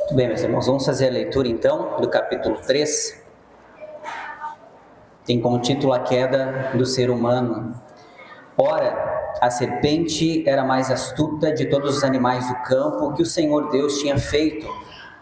Muito bem, meus irmãos, vamos fazer a leitura então do capítulo 3. Tem como título a queda do ser humano. Ora, a serpente era mais astuta de todos os animais do campo que o Senhor Deus tinha feito.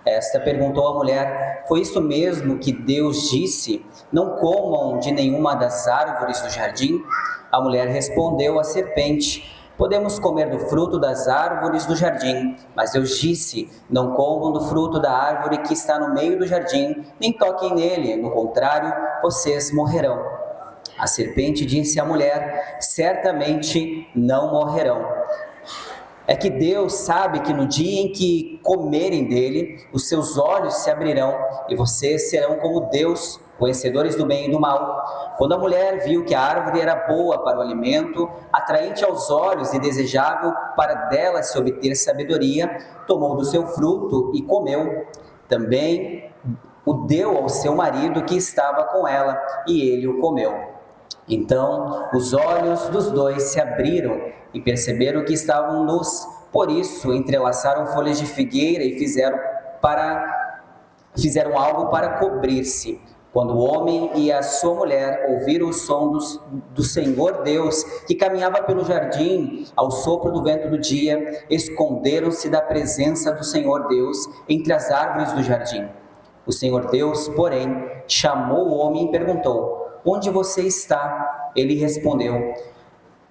Esta perguntou à mulher: foi isso mesmo que Deus disse? Não comam de nenhuma das árvores do jardim? A mulher respondeu à serpente: podemos comer do fruto das árvores do jardim, mas Deus disse: não comam do fruto da árvore que está no meio do jardim, nem toquem nele, no contrário, vocês morrerão. A serpente disse à mulher: certamente não morrerão. É que Deus sabe que no dia em que comerem dele, os seus olhos se abrirão e vocês serão como Deus, conhecedores do bem e do mal. Quando a mulher viu que a árvore era boa para o alimento, atraente aos olhos e desejável para dela se obter sabedoria, tomou do seu fruto e comeu. Também o deu ao seu marido que estava com ela, e ele o comeu. Então os olhos dos dois se abriram e perceberam que estavam nus, por isso entrelaçaram folhas de figueira e fizeram algo para cobrir-se. Quando o homem e a sua mulher ouviram o som do Senhor Deus, que caminhava pelo jardim ao sopro do vento do dia, esconderam-se da presença do Senhor Deus entre as árvores do jardim. O Senhor Deus, porém, chamou o homem e perguntou: onde você está? Ele respondeu: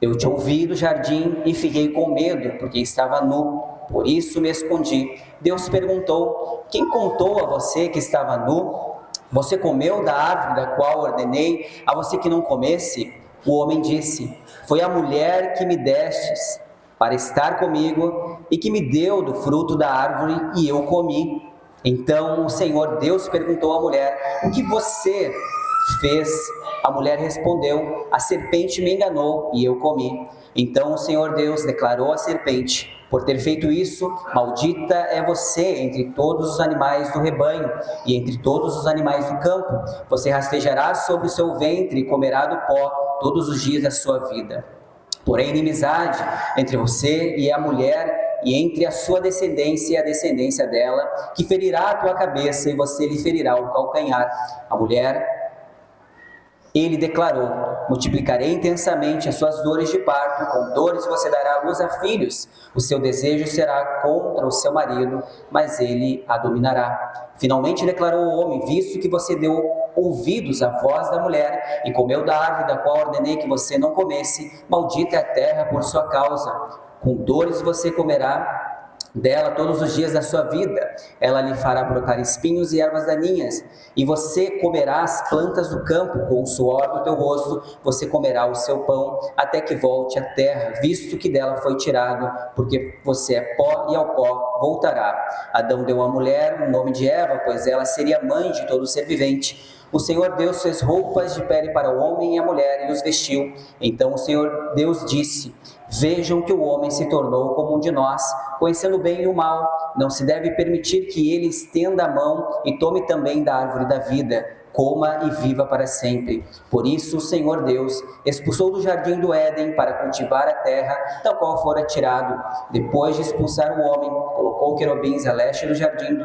eu te ouvi do jardim e fiquei com medo, porque estava nu, por isso me escondi. Deus perguntou: quem contou a você que estava nu? Você comeu da árvore da qual ordenei a você que não comesse? O homem disse: foi a mulher que me destes para estar comigo e que me deu do fruto da árvore e eu comi. Então o Senhor Deus perguntou à mulher: o que você fez? A mulher respondeu: a serpente me enganou e eu comi. Então o Senhor Deus declarou à serpente: por ter feito isso, maldita é você entre todos os animais do rebanho e entre todos os animais do campo. Você rastejará sobre o seu ventre e comerá do pó todos os dias da sua vida. Porém, inimizade entre você e a mulher, e entre a sua descendência e a descendência dela, que ferirá a tua cabeça e você lhe ferirá o calcanhar. A mulher, ele declarou: multiplicarei intensamente as suas dores de parto, com dores você dará à luz a filhos. O seu desejo será contra o seu marido, mas ele a dominará. Finalmente declarou o homem: visto que você deu ouvidos à voz da mulher e comeu da árvore da qual ordenei que você não comesse, maldita é a terra por sua causa. Com dores você comerá dela todos os dias da sua vida. Ela lhe fará brotar espinhos e ervas daninhas, e você comerá as plantas do campo. Com o suor do teu rosto você comerá o seu pão, até que volte à terra, visto que dela foi tirado, porque você é pó e ao pó voltará. Adão deu à mulher o nome de Eva, pois ela seria mãe de todo ser vivente. O Senhor Deus fez roupas de pele para o homem e a mulher e os vestiu. Então o Senhor Deus disse: vejam que o homem se tornou como um de nós, conhecendo o bem e o mal. Não se deve permitir que ele estenda a mão e tome também da árvore da vida, coma e viva para sempre. Por isso o Senhor Deus expulsou do jardim do Éden para cultivar a terra, da qual fora tirado. Depois de expulsar o homem, colocou querubins a leste do jardim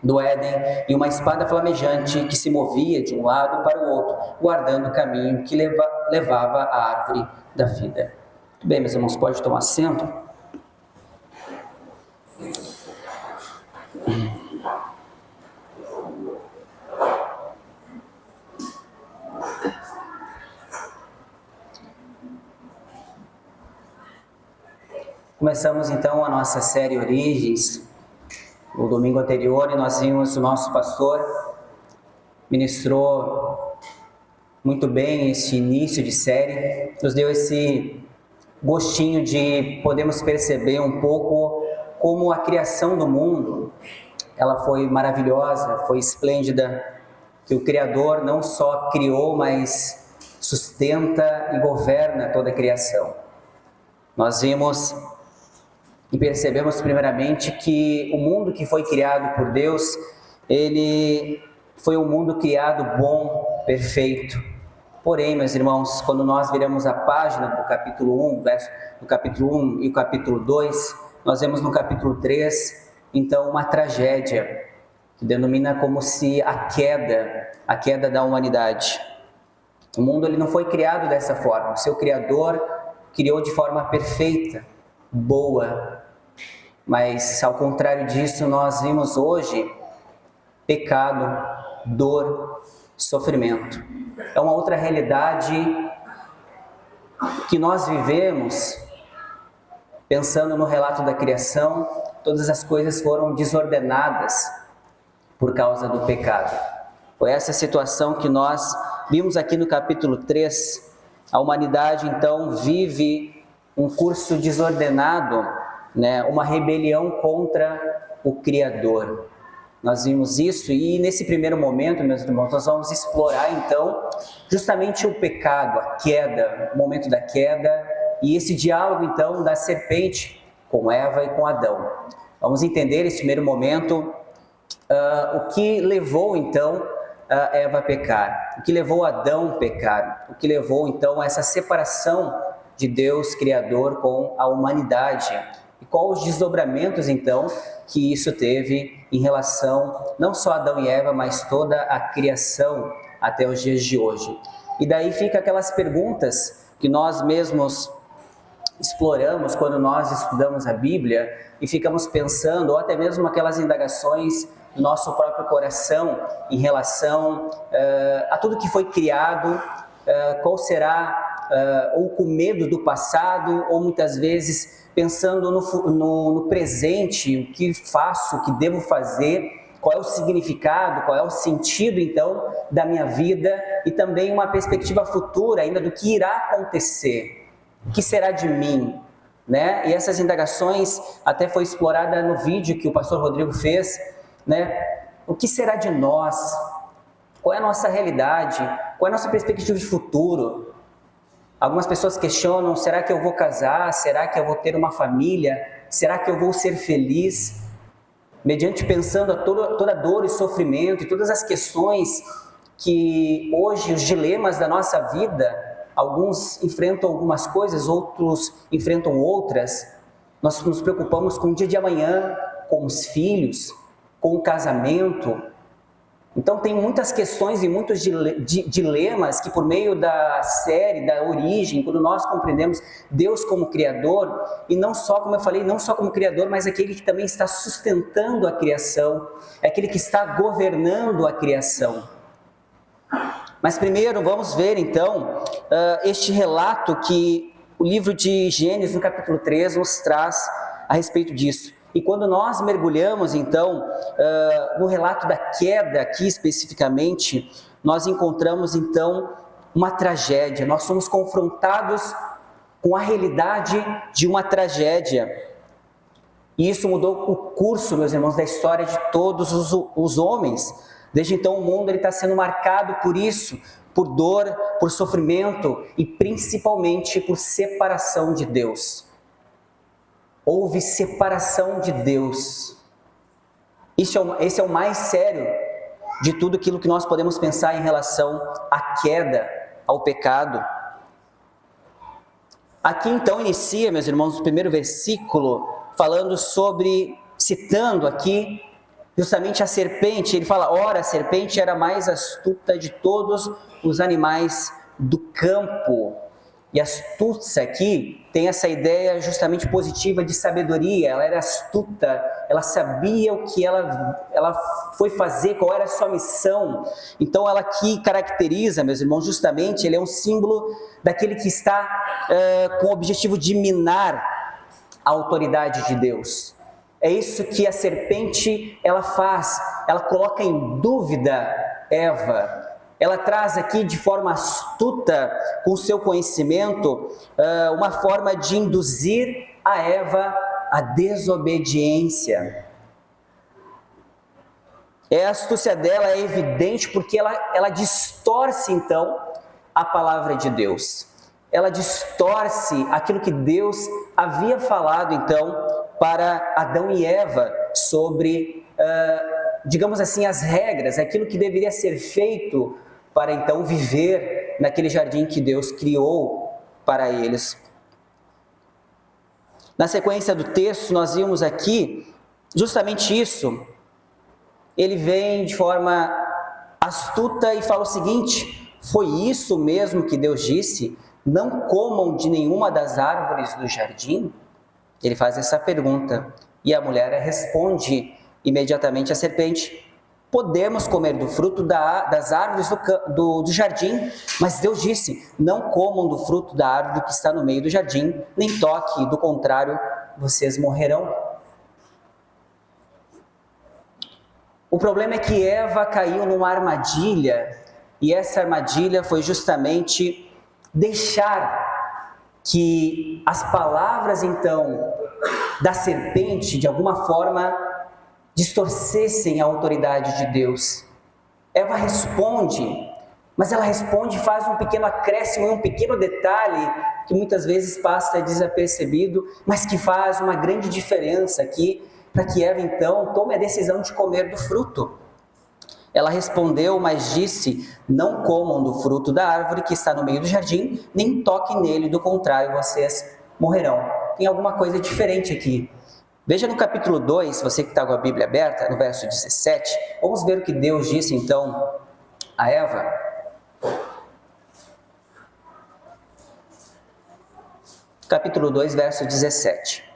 do Éden e uma espada flamejante que se movia de um lado para o outro, guardando o caminho que levava à árvore da vida. Muito bem, meus irmãos, pode tomar assento. Começamos então a nossa série Origens. No domingo anterior, nós vimos o nosso pastor ministrou muito bem este início de série, nos deu esse gostinho de podermos perceber um pouco como a criação do mundo, ela foi maravilhosa, foi esplêndida, que o Criador não só criou, mas sustenta e governa toda a criação. Nós vimos e percebemos primeiramente que o mundo que foi criado por Deus, ele foi um mundo criado bom, perfeito. Porém, meus irmãos, quando nós viramos a página do capítulo 1, do capítulo 1 e o capítulo 2, nós vemos no capítulo 3 então uma tragédia, que denomina como se a queda da humanidade. O mundo ele não foi criado dessa forma, o seu Criador criou de forma perfeita, boa, mas ao contrário disso nós vimos hoje pecado, dor, sofrimento. É uma outra realidade que nós vivemos. Pensando no relato da criação, todas as coisas foram desordenadas por causa do pecado. Foi essa situação que nós vimos aqui no capítulo 3. A humanidade então vive um curso desordenado, uma rebelião contra o Criador. Nós vimos isso e nesse primeiro momento, meus irmãos, nós vamos explorar então justamente o pecado, a queda, o momento da queda e esse diálogo então da serpente com Eva e com Adão. Vamos entender nesse primeiro momento o que levou então Eva a pecar, o que levou Adão a pecar, o que levou então a essa separação de Deus Criador com a humanidade. E quais os desdobramentos, então, que isso teve em relação não só a Adão e Eva, mas toda a criação até os dias de hoje. E daí fica aquelas perguntas que nós mesmos exploramos quando nós estudamos a Bíblia e ficamos pensando, ou até mesmo aquelas indagações do nosso próprio coração em relação a tudo que foi criado, qual será, ou com medo do passado, ou muitas vezes pensando no presente, o que faço, o que devo fazer, qual é o significado, qual é o sentido então da minha vida e também uma perspectiva futura ainda do que irá acontecer, o que será de mim, E essas indagações até foi explorada no vídeo que o pastor Rodrigo fez, O que será de nós? Qual é a nossa realidade? Qual é a nossa perspectiva de futuro? Algumas pessoas questionam, será que eu vou casar? Será que eu vou ter uma família? Será que eu vou ser feliz? Mediante pensando a toda dor e sofrimento e todas as questões que hoje, os dilemas da nossa vida, alguns enfrentam algumas coisas, outros enfrentam outras. Nós nos preocupamos com o dia de amanhã, com os filhos, com o casamento. Então tem muitas questões e muitos dilemas que por meio da série, da origem, quando nós compreendemos Deus como Criador, e não só, como eu falei, não só como Criador, mas aquele que também está sustentando a criação, é aquele que está governando a criação. Mas primeiro vamos ver então este relato que o livro de Gênesis, no capítulo 3, nos traz a respeito disso. E quando nós mergulhamos então no relato da queda aqui especificamente, nós encontramos então uma tragédia, nós somos confrontados com a realidade de uma tragédia. E isso mudou o curso, meus irmãos, da história de todos os homens. Desde então o mundo está sendo marcado por isso, por dor, por sofrimento e principalmente por separação de Deus. Houve separação de Deus. Esse é o mais sério de tudo aquilo que nós podemos pensar em relação à queda, ao pecado. Aqui então inicia, meus irmãos, o primeiro versículo, falando sobre, citando aqui, justamente a serpente. Ele fala, ora, a serpente era a mais astuta de todos os animais do campo. E astúcia aqui tem essa ideia justamente positiva de sabedoria. Ela era astuta, ela sabia o que ela foi fazer, qual era a sua missão. Então ela aqui caracteriza, meus irmãos, justamente, ele é um símbolo daquele que está com o objetivo de minar a autoridade de Deus. É isso que a serpente ela faz, ela coloca em dúvida Eva. Ela traz aqui de forma astuta, com o seu conhecimento, uma forma de induzir a Eva à desobediência. A astúcia dela é evidente porque ela distorce então a palavra de Deus. Ela distorce aquilo que Deus havia falado então para Adão e Eva sobre, digamos assim, as regras, aquilo que deveria ser feito para então viver naquele jardim que Deus criou para eles. Na sequência do texto, nós vimos aqui justamente isso, ele vem de forma astuta e fala o seguinte: foi isso mesmo que Deus disse? Não comam de nenhuma das árvores do jardim? Ele faz essa pergunta e a mulher responde imediatamente à serpente: podemos comer do fruto das árvores do jardim, mas Deus disse: não comam do fruto da árvore que está no meio do jardim, nem toque, do contrário, vocês morrerão. O problema é que Eva caiu numa armadilha, e essa armadilha foi justamente deixar que as palavras, então, da serpente, de alguma forma, distorcessem a autoridade de Deus. Eva responde, mas ela responde e faz um pequeno acréscimo, um pequeno detalhe que muitas vezes passa desapercebido, mas que faz uma grande diferença aqui, para que Eva então tome a decisão de comer do fruto. Ela respondeu, mas disse: não comam do fruto da árvore que está no meio do jardim, nem toquem nele, do contrário, vocês morrerão. Tem alguma coisa diferente aqui. Veja no capítulo 2, você que está com a Bíblia aberta, no verso 17, vamos ver o que Deus disse então a Eva. Capítulo 2, verso 17.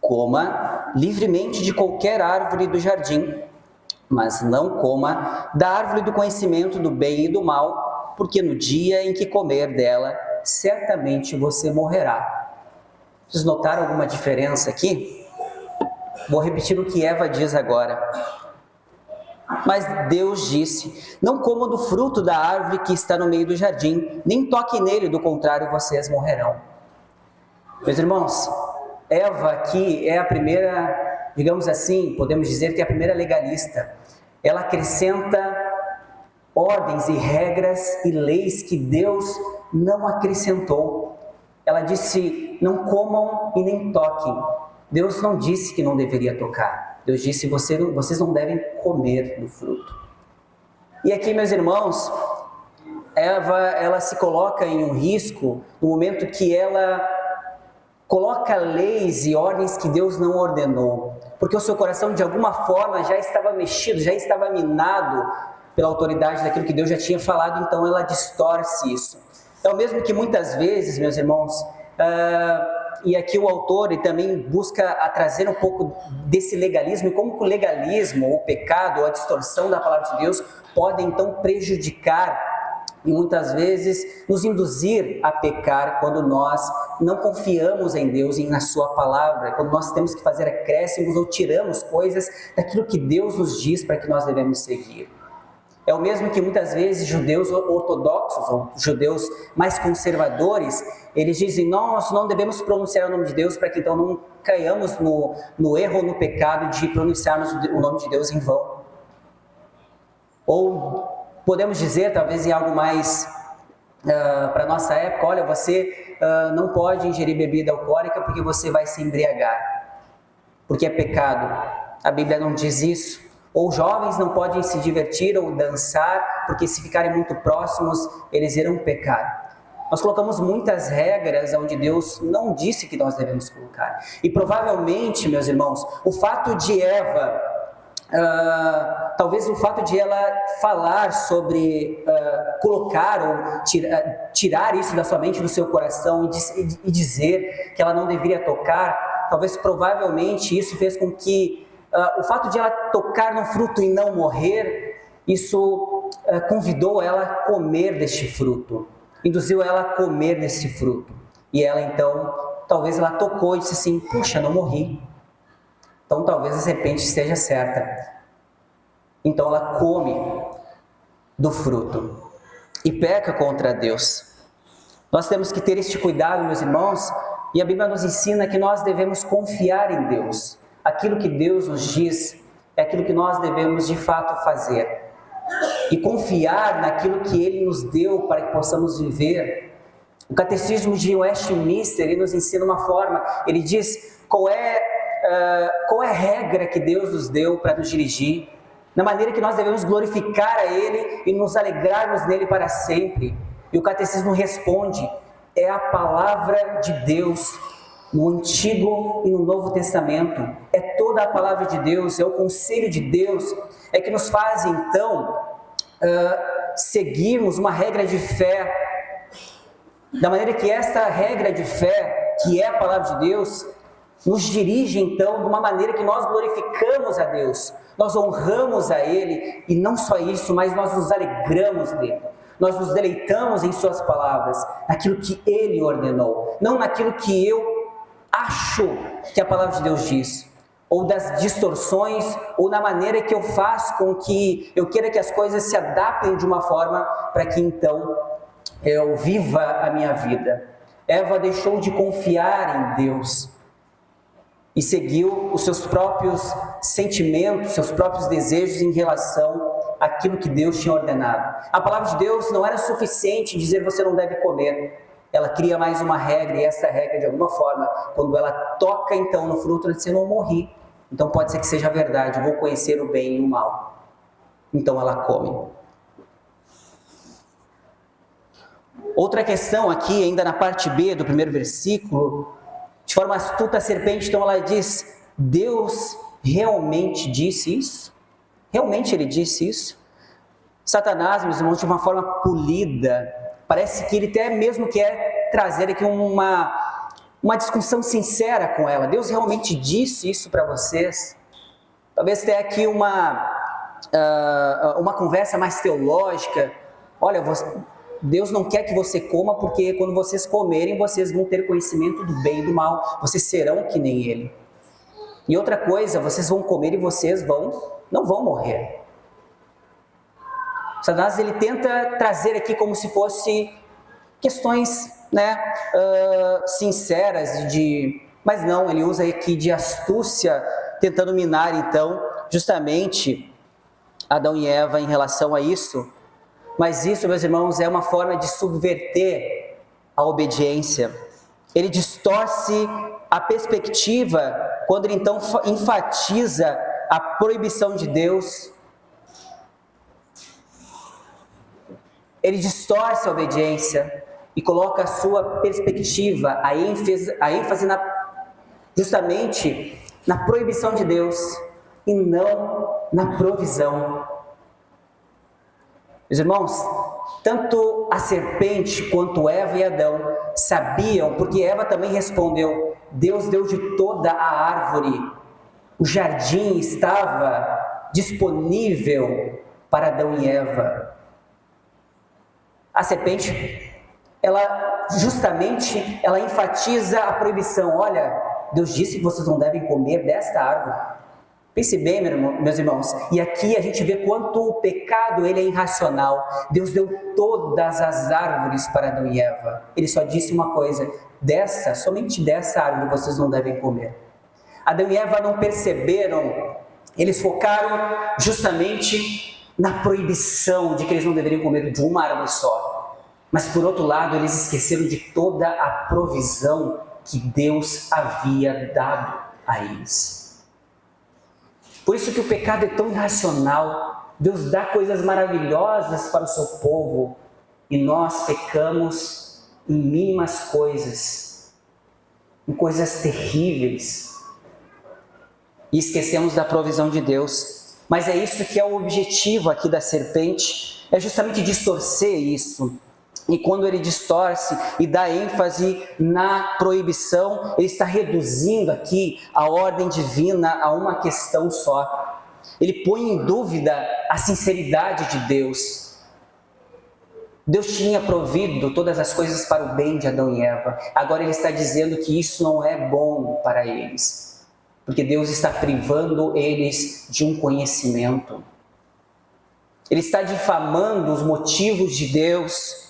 Coma livremente de qualquer árvore do jardim, mas não coma da árvore do conhecimento do bem e do mal, porque no dia em que comer dela, certamente você morrerá. Vocês notaram alguma diferença aqui? Vou repetir o que Eva diz agora. Mas Deus disse: não comam do fruto da árvore que está no meio do jardim, nem toquem nele, do contrário vocês morrerão. Meus irmãos, Eva aqui é a primeira, digamos assim, podemos dizer que é a primeira legalista. Ela acrescenta ordens e regras e leis que Deus não acrescentou. Ela disse: não comam e nem toquem. Deus não disse que não deveria tocar. Deus disse: vocês não devem comer do fruto. E aqui, meus irmãos, Eva, ela se coloca em um risco no momento que ela coloca leis e ordens que Deus não ordenou, porque o seu coração de alguma forma já estava mexido, já estava minado pela autoridade daquilo que Deus já tinha falado, então ela distorce isso. É o mesmo que muitas vezes, meus irmãos, e aqui o autor também busca trazer um pouco desse legalismo, e como que o legalismo, o pecado, a distorção da palavra de Deus podem então prejudicar e muitas vezes nos induzir a pecar quando nós não confiamos em Deus e na sua palavra, quando nós temos que fazer acréscimos ou tiramos coisas daquilo que Deus nos diz para que nós devemos seguir. É o mesmo que muitas vezes judeus ortodoxos, ou judeus mais conservadores, eles dizem: nós não devemos pronunciar o nome de Deus para que então não caiamos no erro ou no pecado de pronunciarmos o nome de Deus em vão. Ou podemos dizer, talvez em algo mais para a nossa época: olha, você não pode ingerir bebida alcoólica porque você vai se embriagar, porque é pecado. A Bíblia não diz isso. Ou jovens não podem se divertir ou dançar, porque se ficarem muito próximos, eles irão pecar. Nós colocamos muitas regras onde Deus não disse que nós devemos colocar. E provavelmente, meus irmãos, o fato de Eva, talvez o fato de ela falar sobre colocar ou tirar isso da sua mente, do seu coração e dizer que ela não deveria tocar, talvez provavelmente isso fez com que o fato de ela tocar no fruto e não morrer, isso convidou ela a comer deste fruto, induziu ela a comer desse fruto. E ela então, talvez ela tocou e disse assim: puxa, não morri. Então talvez a serpente esteja certa. Então ela come do fruto e peca contra Deus. Nós temos que ter este cuidado, meus irmãos, e a Bíblia nos ensina que nós devemos confiar em Deus. Aquilo que Deus nos diz é aquilo que nós devemos de fato fazer. E confiar naquilo que Ele nos deu para que possamos viver. O Catecismo de Westminster, ele nos ensina uma forma, ele diz qual é a regra que Deus nos deu para nos dirigir, na maneira que nós devemos glorificar a Ele e nos alegrarmos nele para sempre. E o Catecismo responde: é a palavra de Deus. no Antigo e no Novo Testamento. É toda a palavra de Deus, é o conselho de Deus, é que nos faz então seguirmos uma regra de fé, da maneira que esta regra de fé, que é a palavra de Deus, nos dirige então de uma maneira que nós glorificamos a Deus, nós honramos a Ele, e não só isso, mas nós nos alegramos dele. Nós nos deleitamos em suas palavras, naquilo que Ele ordenou, não naquilo que eu acho que a palavra de Deus diz, ou das distorções, ou na maneira que eu faço com que eu queira que as coisas se adaptem de uma forma para que então eu viva a minha vida. Eva deixou de confiar em Deus e seguiu os seus próprios sentimentos, seus próprios desejos em relação àquilo que Deus tinha ordenado. A palavra de Deus não era suficiente em dizer você não deve comer. Ela cria mais uma regra, e essa regra, de alguma forma, quando ela toca então no fruto, ela diz: eu não morri, então pode ser que seja verdade, eu vou conhecer o bem e o mal. Então ela come. Outra questão aqui, ainda na parte B do primeiro versículo, de forma astuta a serpente, então ela diz: Deus realmente disse isso? Realmente ele disse isso? Satanás, meus irmãos, de uma forma polida, parece que ele até mesmo quer trazer aqui uma discussão sincera com ela. Deus realmente disse isso para vocês? Talvez tenha aqui uma conversa mais teológica. Olha, Deus não quer que você coma, porque quando vocês comerem, vocês vão ter conhecimento do bem e do mal, vocês serão que nem Ele. E outra coisa, vocês vão comer e vocês não vão morrer. Satanás, ele tenta trazer aqui como se fosse questões, sinceras, mas não, ele usa aqui de astúcia, tentando minar então, justamente, Adão e Eva em relação a isso. Mas isso, meus irmãos, é uma forma de subverter a obediência. Ele distorce a perspectiva quando ele então enfatiza a proibição de Deus. Ele distorce a obediência e coloca a sua perspectiva, a ênfase justamente na proibição de Deus e não na provisão. Meus irmãos, tanto a serpente quanto Eva e Adão sabiam, porque Eva também respondeu: Deus deu de toda a árvore, o jardim estava disponível para Adão e Eva. A serpente, ela enfatiza a proibição. Olha, Deus disse que vocês não devem comer desta árvore. Pense bem, meus irmãos, e aqui a gente vê quanto o pecado ele é irracional. Deus deu todas as árvores para Adão e Eva. Ele só disse uma coisa: somente dessa árvore vocês não devem comer. Adão e Eva não perceberam, eles focaram justamente na proibição de que eles não deveriam comer de uma árvore só. Mas por outro lado, eles esqueceram de toda a provisão que Deus havia dado a eles. Por isso que o pecado é tão irracional. Deus dá coisas maravilhosas para o seu povo e nós pecamos em mínimas coisas, em coisas terríveis, e esquecemos da provisão de Deus. Mas é isso que é o objetivo aqui da serpente, é justamente distorcer isso. E quando ele distorce e dá ênfase na proibição, ele está reduzindo aqui a ordem divina a uma questão só. Ele põe em dúvida a sinceridade de Deus. Deus tinha provido todas as coisas para o bem de Adão e Eva. Agora ele está dizendo que isso não é bom para eles, porque Deus está privando eles de um conhecimento. Ele está difamando os motivos de Deus.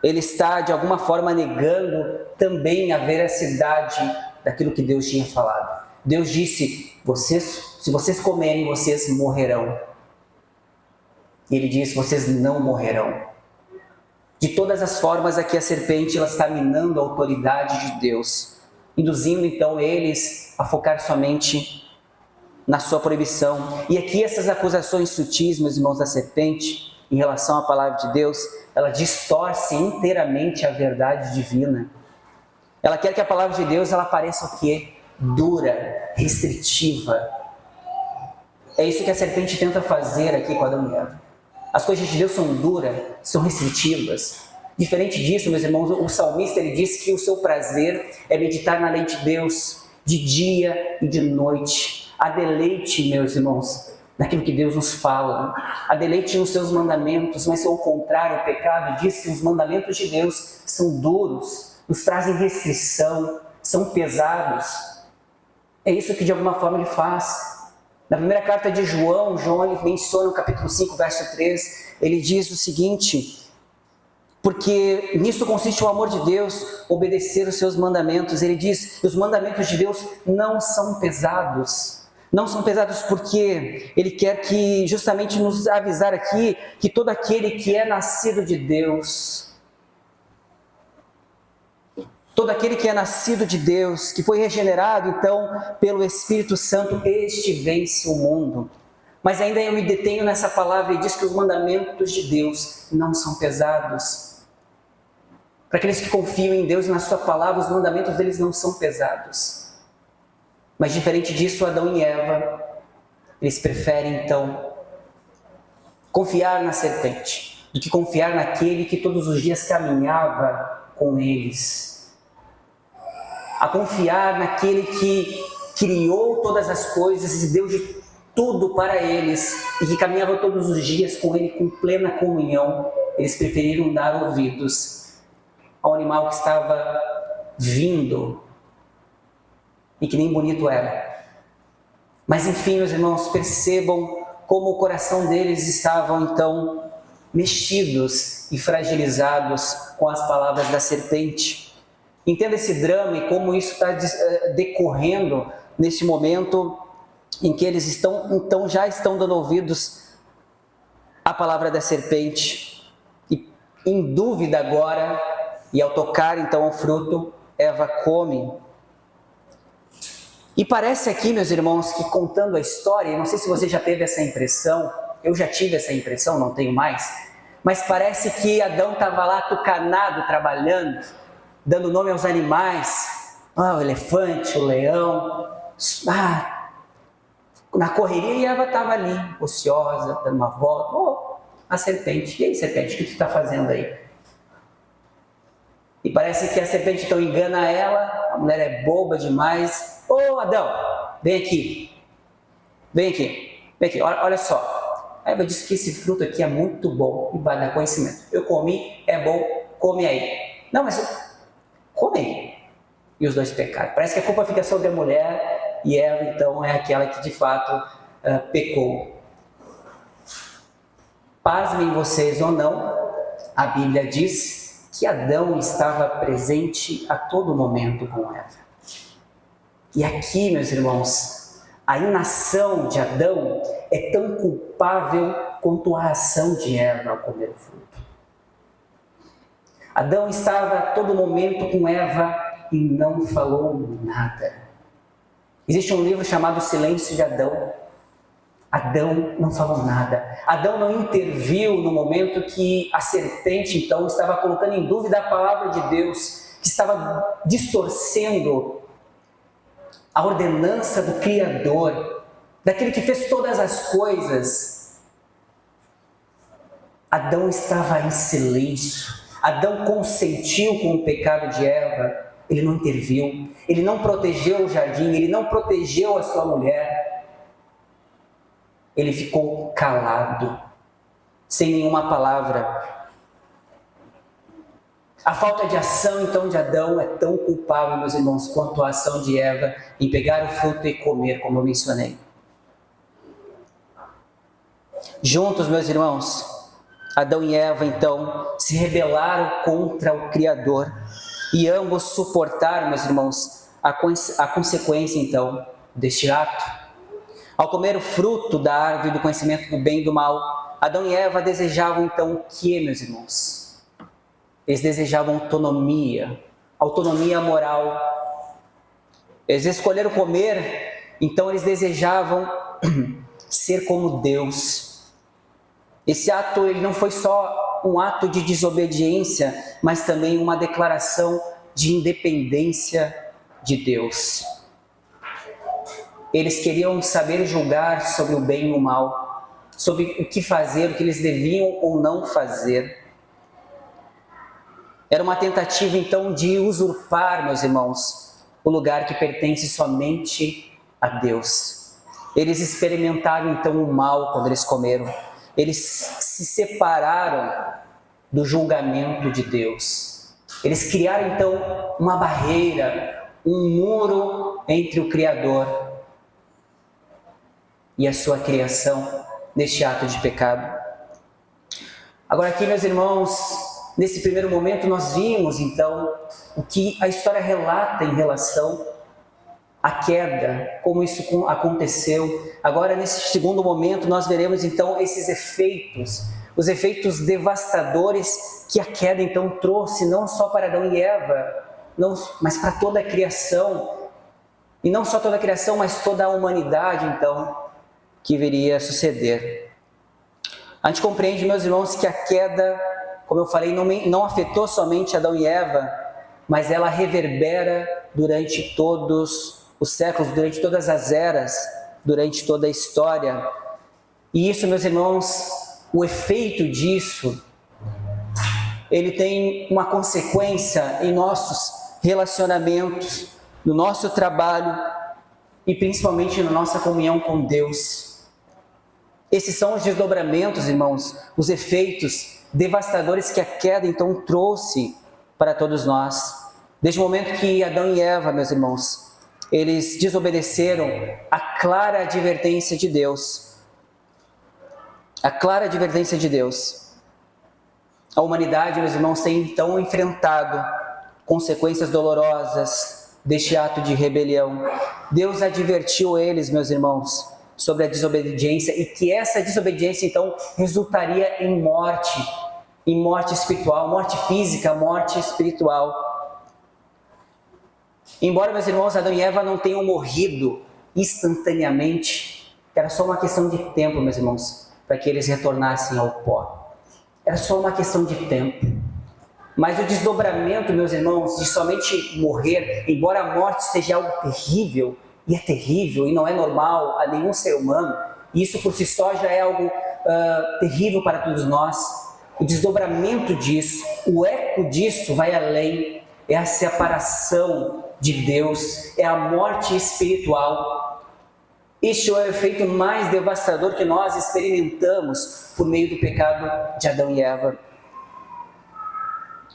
Ele está, de alguma forma, negando também a veracidade daquilo que Deus tinha falado. Deus disse: se vocês comerem, vocês morrerão. E ele diz: vocês não morrerão. De todas as formas, aqui a serpente ela está minando a autoridade de Deus, induzindo então eles a focar somente na sua proibição. E aqui essas acusações sutis, meus irmãos, da serpente, em relação à palavra de Deus, ela distorce inteiramente a verdade divina. Ela quer que a palavra de Deus ela pareça o quê? Dura, restritiva. É isso que a serpente tenta fazer aqui com Adão e Eva. As coisas de Deus são duras, são restritivas. Diferente disso, meus irmãos, o salmista ele diz que o seu prazer é meditar na lei de Deus de dia e de noite. Há deleite, meus irmãos, naquilo que Deus nos fala. Há deleite nos seus mandamentos, mas ao contrário, o pecado diz que os mandamentos de Deus são duros, nos trazem restrição, são pesados. É isso que de alguma forma ele faz. Na primeira carta de João, ele menciona no capítulo 5, verso 3, ele diz o seguinte: porque nisso consiste o amor de Deus, obedecer os seus mandamentos. Ele diz que os mandamentos de Deus não são pesados. Não são pesados porque Ele quer que justamente nos avisar aqui que todo aquele que é nascido de Deus, todo aquele que é nascido de Deus, que foi regenerado então pelo Espírito Santo, este vence o mundo. Mas ainda eu me detenho nessa palavra e diz que os mandamentos de Deus não são pesados. Para aqueles que confiam em Deus e na sua palavra, os mandamentos deles não são pesados. Mas diferente disso, Adão e Eva, eles preferem então confiar na serpente, do que confiar naquele que todos os dias caminhava com eles. A confiar naquele que criou todas as coisas e deu de tudo para eles e que caminhava todos os dias com ele com plena comunhão. Eles preferiram dar ouvidos ao animal que estava vindo e que nem bonito era. Mas enfim, meus irmãos, percebam como o coração deles estavam então mexidos e fragilizados com as palavras da serpente. Entenda esse drama e como isso está decorrendo neste momento em que eles já estão dando ouvidos à palavra da serpente. E em dúvida agora, e ao tocar então o fruto, Eva come. E parece aqui, meus irmãos, que contando a história, não sei se você já teve essa impressão, eu já tive essa impressão, não tenho mais, mas parece que Adão estava lá tucanado, trabalhando, dando nome aos animais, o elefante, o leão, na correria, e Eva estava ali, ociosa, dando uma volta, a serpente, e aí serpente, o que tu está fazendo aí? E parece que a serpente então engana ela, a mulher é boba demais. Adão, vem aqui, olha só. A Eva disse que esse fruto aqui é muito bom e vai dar conhecimento. Eu comi, é bom, come aí. Não, mas come aí. E os dois pecaram. Parece que a culpa fica sobre a mulher e Eva então é aquela que de fato pecou. Pasmem vocês ou não, a Bíblia diz que Adão estava presente a todo momento com Eva. E aqui, meus irmãos, a inação de Adão é tão culpável quanto a ação de Eva ao comer o fruto. Adão estava a todo momento com Eva e não falou nada. Existe um livro chamado Silêncio de Adão. Adão não falou nada. Adão não interviu no momento que a serpente, então, estava colocando em dúvida a palavra de Deus, que estava distorcendo a ordenança do Criador, daquele que fez todas as coisas. Adão estava em silêncio. Adão consentiu com o pecado de Eva. Ele não interviu. Ele não protegeu o jardim. Ele não protegeu a sua mulher. Ele ficou calado, sem nenhuma palavra. A falta de ação, então, de Adão é tão culpável, meus irmãos, quanto a ação de Eva em pegar o fruto e comer, como eu mencionei. Juntos, meus irmãos, Adão e Eva, então, se rebelaram contra o Criador e ambos suportaram, meus irmãos, a consequência, então, deste ato. Ao comer o fruto da árvore do conhecimento do bem e do mal, Adão e Eva desejavam então o que, meus irmãos? Eles desejavam autonomia moral. Eles escolheram comer, então eles desejavam ser como Deus. Esse ato ele não foi só um ato de desobediência, mas também uma declaração de independência de Deus. Eles queriam saber julgar sobre o bem e o mal, sobre o que fazer, o que eles deviam ou não fazer. Era uma tentativa, então, de usurpar, meus irmãos, o lugar que pertence somente a Deus. Eles experimentaram, então, o mal quando eles comeram. Eles se separaram do julgamento de Deus. Eles criaram, então, uma barreira, um muro entre o Criador e a sua criação neste ato de pecado. Agora aqui, meus irmãos, nesse primeiro momento nós vimos então o que a história relata em relação à queda, como isso aconteceu. Agora nesse segundo momento nós veremos então esses efeitos, os efeitos devastadores que a queda então trouxe não só para Adão e Eva, mas para toda a criação. E não só toda a criação, mas toda a humanidade então que viria a suceder. A gente compreende, meus irmãos, que a queda, como eu falei, não afetou somente Adão e Eva, mas ela reverbera durante todos os séculos, durante todas as eras, durante toda a história. E isso, meus irmãos, o efeito disso, ele tem uma consequência em nossos relacionamentos, no nosso trabalho e principalmente na nossa comunhão com Deus. Esses são os desdobramentos, irmãos, os efeitos devastadores que a queda então trouxe para todos nós. Desde o momento que Adão e Eva, meus irmãos, eles desobedeceram a clara advertência de Deus. A clara advertência de Deus. A humanidade, meus irmãos, tem então enfrentado consequências dolorosas deste ato de rebelião. Deus advertiu eles, meus irmãos, sobre a desobediência e que essa desobediência então resultaria em morte espiritual, morte física, morte espiritual. Embora, meus irmãos, Adão e Eva não tenham morrido instantaneamente, era só uma questão de tempo, meus irmãos, para que eles retornassem ao pó. Era só uma questão de tempo. Mas o desdobramento, meus irmãos, de somente morrer, embora a morte seja algo terrível, e é terrível, e não é normal a nenhum ser humano, e isso por si só já é algo terrível para todos nós. O desdobramento disso, o eco disso vai além, é a separação de Deus, é a morte espiritual. Este é o efeito mais devastador que nós experimentamos por meio do pecado de Adão e Eva.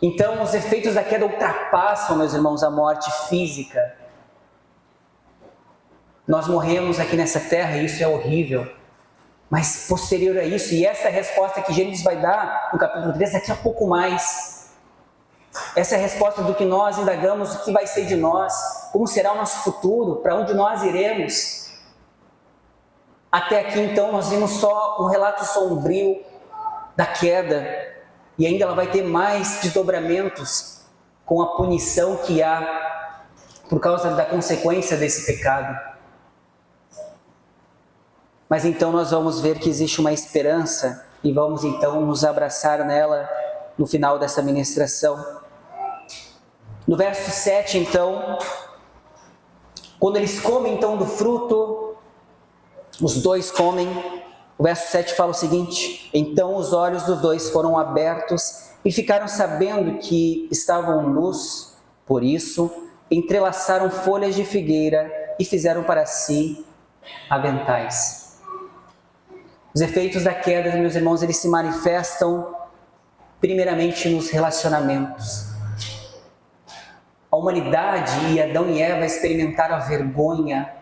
Então, os efeitos da queda ultrapassam, meus irmãos, a morte física. Nós morremos aqui nessa terra e isso é horrível. Mas posterior a isso, e essa é a resposta que Gênesis vai dar no capítulo 3, daqui a pouco mais. Essa é a resposta do que nós indagamos, o que vai ser de nós, como será o nosso futuro, para onde nós iremos. Até aqui então nós vimos só um relato sombrio da queda, e ainda ela vai ter mais desdobramentos com a punição que há por causa da consequência desse pecado. Mas então nós vamos ver que existe uma esperança e vamos então nos abraçar nela no final dessa ministração. No verso 7 então, quando eles comem então do fruto, os dois comem, o verso 7 fala o seguinte: então os olhos dos dois foram abertos e ficaram sabendo que estavam nus, por isso entrelaçaram folhas de figueira e fizeram para si aventais. Os efeitos da queda, meus irmãos, eles se manifestam primeiramente nos relacionamentos. A humanidade e Adão e Eva experimentaram a vergonha,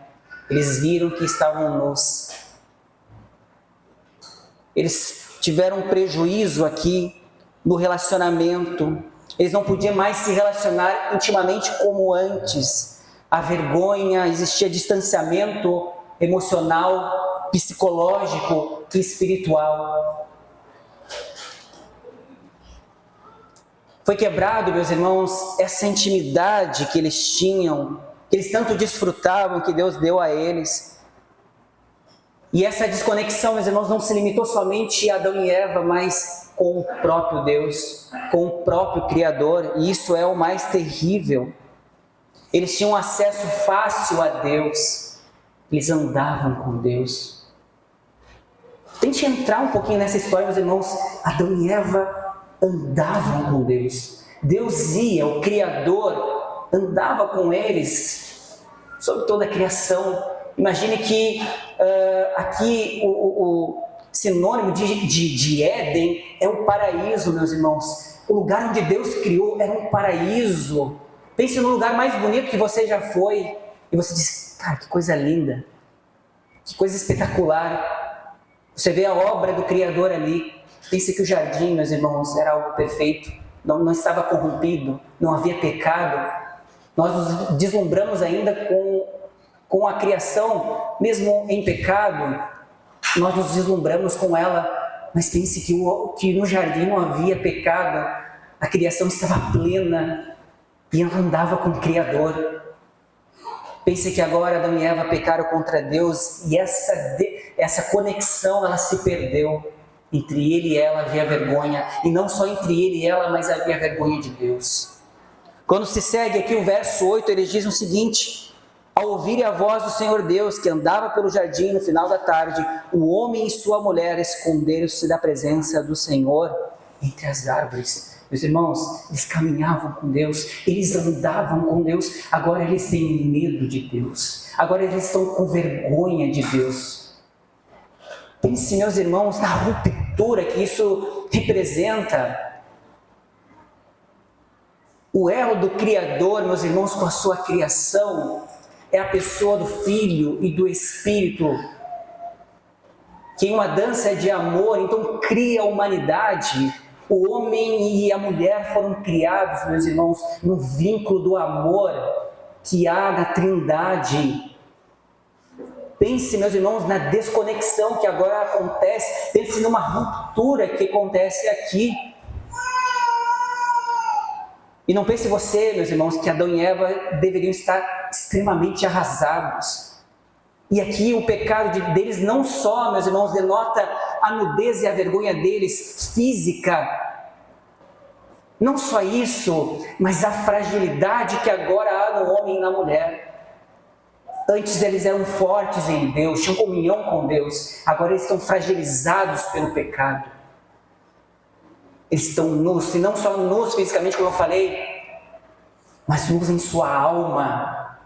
eles viram que estavam nus. Eles tiveram um prejuízo aqui no relacionamento, eles não podiam mais se relacionar intimamente como antes. A vergonha, existia distanciamento emocional, psicológico e espiritual. Foi quebrado, meus irmãos, essa intimidade que eles tinham, que eles tanto desfrutavam, que Deus deu a eles. E essa desconexão, meus irmãos, não se limitou somente a Adão e Eva, mas com o próprio Deus, com o próprio Criador, e isso é o mais terrível. Eles tinham acesso fácil a Deus, eles andavam com Deus. Tente entrar um pouquinho nessa história, meus irmãos. Adão e Eva andavam com Deus. Deus ia, o Criador, andava com eles sobre toda a criação. Imagine que aqui o sinônimo de Éden é o paraíso, meus irmãos. O lugar onde Deus criou era um paraíso. Pense no lugar mais bonito que você já foi e você diz, cara, que coisa linda, que coisa espetacular. Você vê a obra do Criador ali. Pense que o jardim, meus irmãos, era algo perfeito, não estava corrompido, não havia pecado. Nós nos deslumbramos ainda com a criação, mesmo em pecado, nós nos deslumbramos com ela, mas pense que no jardim não havia pecado, a criação estava plena e ela andava com o Criador. Pense que agora Adão e Eva pecaram contra Deus e essa conexão ela se perdeu. Entre ele e ela havia vergonha, e não só entre ele e ela, mas havia vergonha de Deus. Quando se segue aqui o verso 8, eles dizem o seguinte: ao ouvirem a voz do Senhor Deus, que andava pelo jardim no final da tarde, o homem e sua mulher esconderam-se da presença do Senhor entre as árvores. Meus irmãos, eles caminhavam com Deus, eles andavam com Deus, agora eles têm medo de Deus, agora eles estão com vergonha de Deus. Pense, meus irmãos, na ruptura que isso representa. O elo do Criador, meus irmãos, com a sua criação, é a pessoa do Filho e do Espírito, que em uma dança de amor, então cria a humanidade. O homem e a mulher foram criados, meus irmãos, no vínculo do amor que há na Trindade. Pense, meus irmãos, na desconexão que agora acontece. Pense numa ruptura que acontece aqui. E não pense você, meus irmãos, que Adão e Eva deveriam estar extremamente arrasados. E aqui o pecado deles não só, meus irmãos, denota a nudez e a vergonha deles física. Não só isso, mas a fragilidade que agora há no homem e na mulher. Antes eles eram fortes em Deus, tinham comunhão com Deus. Agora eles estão fragilizados pelo pecado. Eles estão nus, e não só nus fisicamente, como eu falei, mas nus em sua alma.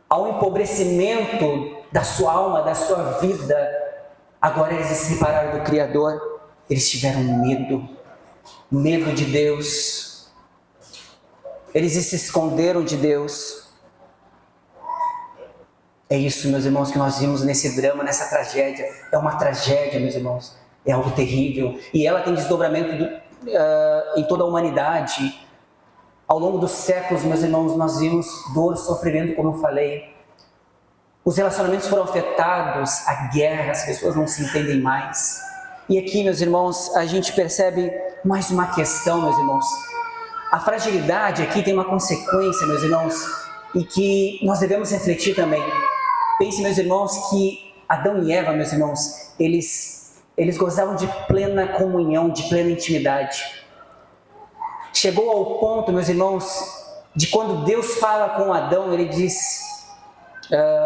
Há um empobrecimento da sua alma, da sua vida. Agora eles se separaram do Criador. Eles tiveram medo de Deus. Eles se esconderam de Deus. É isso, meus irmãos, que nós vimos nesse drama, nessa tragédia. É uma tragédia, meus irmãos. É algo terrível. E ela tem desdobramento em toda a humanidade. Ao longo dos séculos, meus irmãos, nós vimos dor, sofrimento, como eu falei. Os relacionamentos foram afetados, a guerra, as pessoas não se entendem mais. E aqui, meus irmãos, a gente percebe mais uma questão, meus irmãos. A fragilidade aqui tem uma consequência, meus irmãos, e que nós devemos refletir também. Pense, meus irmãos, que Adão e Eva, meus irmãos, eles gozavam de plena comunhão, de plena intimidade. Chegou ao ponto, meus irmãos, de quando Deus fala com Adão, ele diz,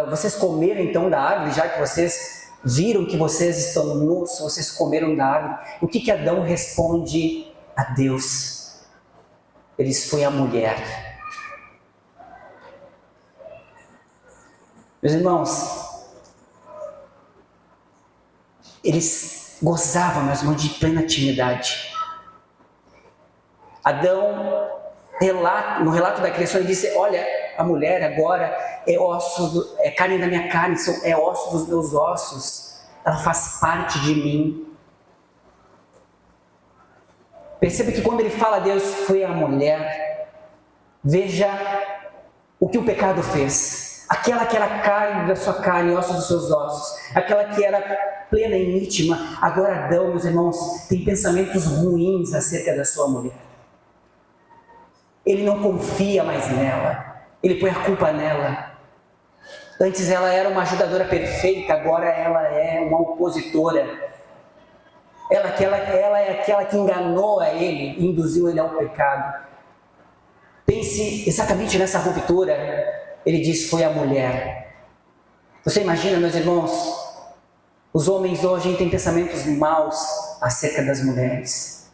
vocês comeram então da árvore, já que vocês viram que vocês estão nus, vocês comeram da árvore. O que Adão responde a Deus? Ele diz, foi a mulher. Meus irmãos, eles gozavam, meus irmãos, de plena intimidade. Adão, no relato da criação, ele disse, olha, a mulher agora é carne da minha carne, é osso dos meus ossos, ela faz parte de mim. Perceba que quando ele fala a Deus, foi a mulher. Veja o que o pecado fez. Aquela que era carne da sua carne, ossos dos seus ossos, aquela que era plena e íntima, agora Adão, meus irmãos, tem pensamentos ruins acerca da sua mulher. Ele não confia mais nela, ele põe a culpa nela. Antes ela era uma ajudadora perfeita, agora ela é uma opositora. ela é aquela que enganou a ele, induziu ele ao pecado. Pense exatamente nessa ruptura. Ele diz: foi a mulher. Você imagina, meus irmãos, os homens hoje têm pensamentos maus acerca das mulheres.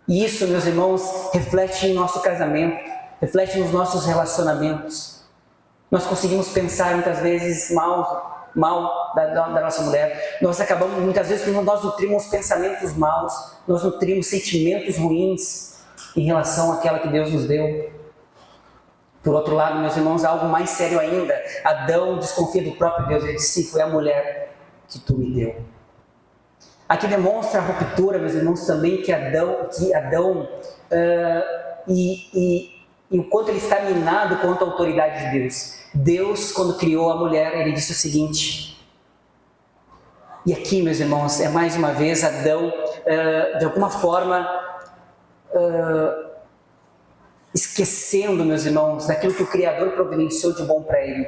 E isso, meus irmãos, reflete em nosso casamento, reflete nos nossos relacionamentos. Nós conseguimos pensar muitas vezes mal da nossa mulher. Nós acabamos, muitas vezes, nós nutrimos pensamentos maus, nós nutrimos sentimentos ruins em relação àquela que Deus nos deu. Por outro lado, meus irmãos, algo mais sério ainda. Adão desconfia do próprio Deus. Ele disse: sim, foi a mulher que tu me deu. Aqui demonstra a ruptura, meus irmãos, também que Adão e o quanto ele está minado contra a autoridade de Deus. Deus, quando criou a mulher, ele disse o seguinte. E aqui, meus irmãos, é mais uma vez Adão, de alguma forma, esquecendo, meus irmãos, daquilo que o Criador providenciou de bom para ele.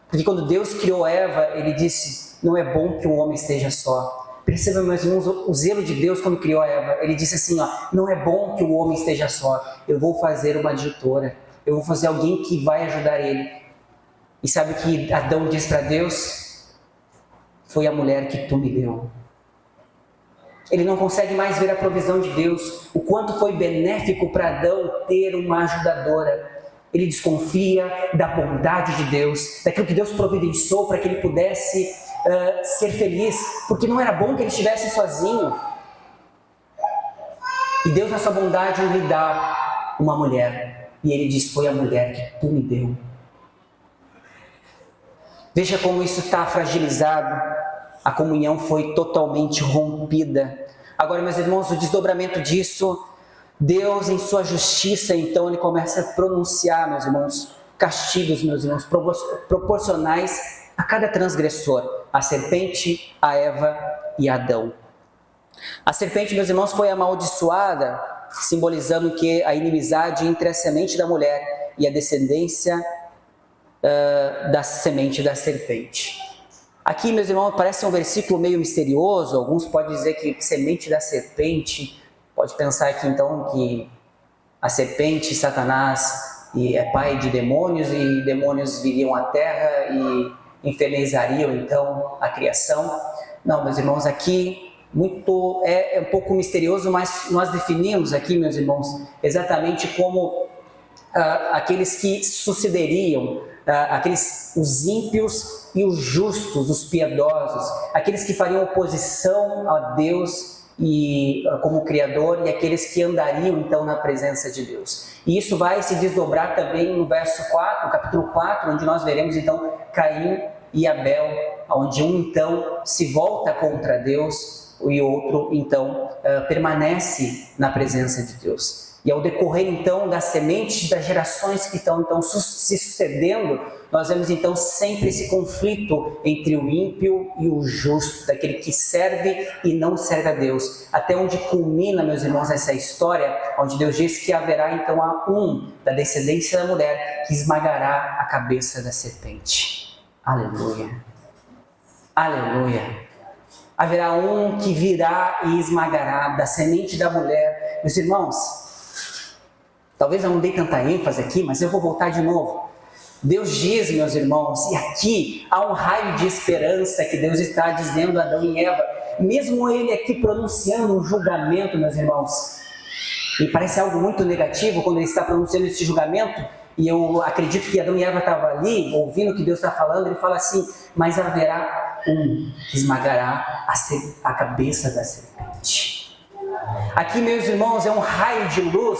Porque quando Deus criou Eva, ele disse: não é bom que o homem esteja só. Perceba, meus irmãos, o zelo de Deus quando criou Eva. Ele disse assim: não é bom que o homem esteja só. Eu vou fazer uma adjutora. Eu vou fazer alguém que vai ajudar ele. E sabe o que Adão diz para Deus? Foi a mulher que tu me deu. Ele não consegue mais ver a provisão de Deus, o quanto foi benéfico para Adão ter uma ajudadora. Ele desconfia da bondade de Deus, daquilo que Deus providenciou para que ele pudesse ser feliz, porque não era bom que ele estivesse sozinho. E Deus, na sua bondade, lhe dá uma mulher. E ele diz: foi a mulher que tu me deu. Veja como isso está fragilizado. A comunhão foi totalmente rompida. Agora, meus irmãos, o desdobramento disso, Deus, em sua justiça, então, ele começa a pronunciar, meus irmãos, castigos, meus irmãos, proporcionais a cada transgressor, a serpente, a Eva e a Adão. A serpente, meus irmãos, foi amaldiçoada, simbolizando que a inimizade entre a semente da mulher e a descendência da semente da serpente. Aqui, meus irmãos, parece um versículo meio misterioso. Alguns podem dizer que semente da serpente, pode pensar aqui então que a serpente, Satanás, é pai de demônios, e demônios viriam à terra e infernizariam então a criação. Não, meus irmãos, aqui é um pouco misterioso, mas nós definimos aqui, meus irmãos, exatamente como aqueles que sucederiam, os ímpios e os justos, os piedosos, aqueles que fariam oposição a Deus e como Criador, e aqueles que andariam então na presença de Deus. E isso vai se desdobrar também no verso 4, no capítulo 4, onde nós veremos então Caim e Abel, onde um então se volta contra Deus e outro então permanece na presença de Deus. E ao decorrer então das sementes das gerações que estão então se sucedendo, nós vemos então sempre esse conflito entre o ímpio e o justo, daquele que serve e não serve a Deus. Até onde culmina, meus irmãos, essa história, onde Deus diz que haverá então da descendência da mulher que esmagará a cabeça da serpente. Aleluia! Aleluia! Haverá um que virá e esmagará da semente da mulher. Meus irmãos, talvez eu não dei tanta ênfase aqui, mas eu vou voltar de novo. Deus diz, meus irmãos, e aqui há um raio de esperança que Deus está dizendo a Adão e Eva, mesmo ele aqui pronunciando um julgamento, meus irmãos. E parece algo muito negativo quando ele está pronunciando esse julgamento, e eu acredito que Adão e Eva estavam ali, ouvindo o que Deus está falando. Ele fala assim: mas haverá um que esmagará a cabeça da serpente. Aqui, meus irmãos, é um raio de luz.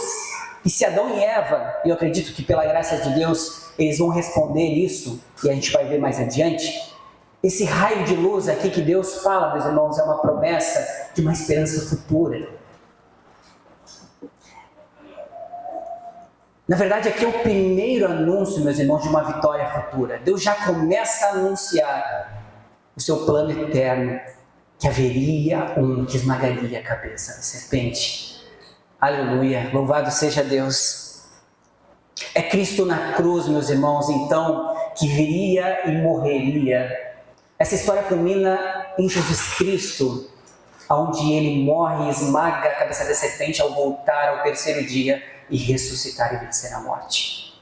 E se Adão e Eva, e eu acredito que pela graça de Deus, eles vão responder isso, e a gente vai ver mais adiante, esse raio de luz aqui que Deus fala, meus irmãos, é uma promessa de uma esperança futura. Na verdade, aqui é o primeiro anúncio, meus irmãos, de uma vitória futura. Deus já começa a anunciar o seu plano eterno, que haveria um que esmagaria a cabeça da serpente. Aleluia, louvado seja Deus. É Cristo na cruz, meus irmãos, então, que viria e morreria. Essa história culmina em Jesus Cristo, onde ele morre e esmaga a cabeça da serpente ao voltar ao terceiro dia e ressuscitar e vencer a morte.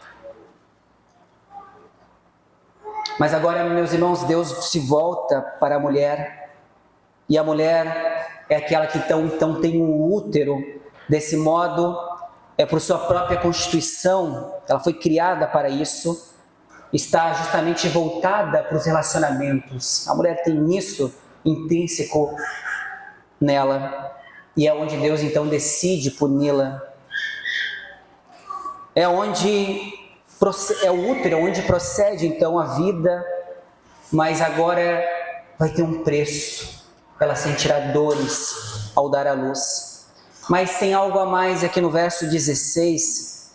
Mas agora, meus irmãos, Deus se volta para a mulher, e a mulher é aquela que então tem um útero. Desse modo, por sua própria constituição, ela foi criada para isso, está justamente voltada para os relacionamentos. A mulher tem isso intrínseco nela, e é onde Deus então decide puni-la. É o útero, onde procede então a vida, mas agora vai ter um preço. Ela sentirá dores ao dar à luz. Mas tem algo a mais aqui no verso 16,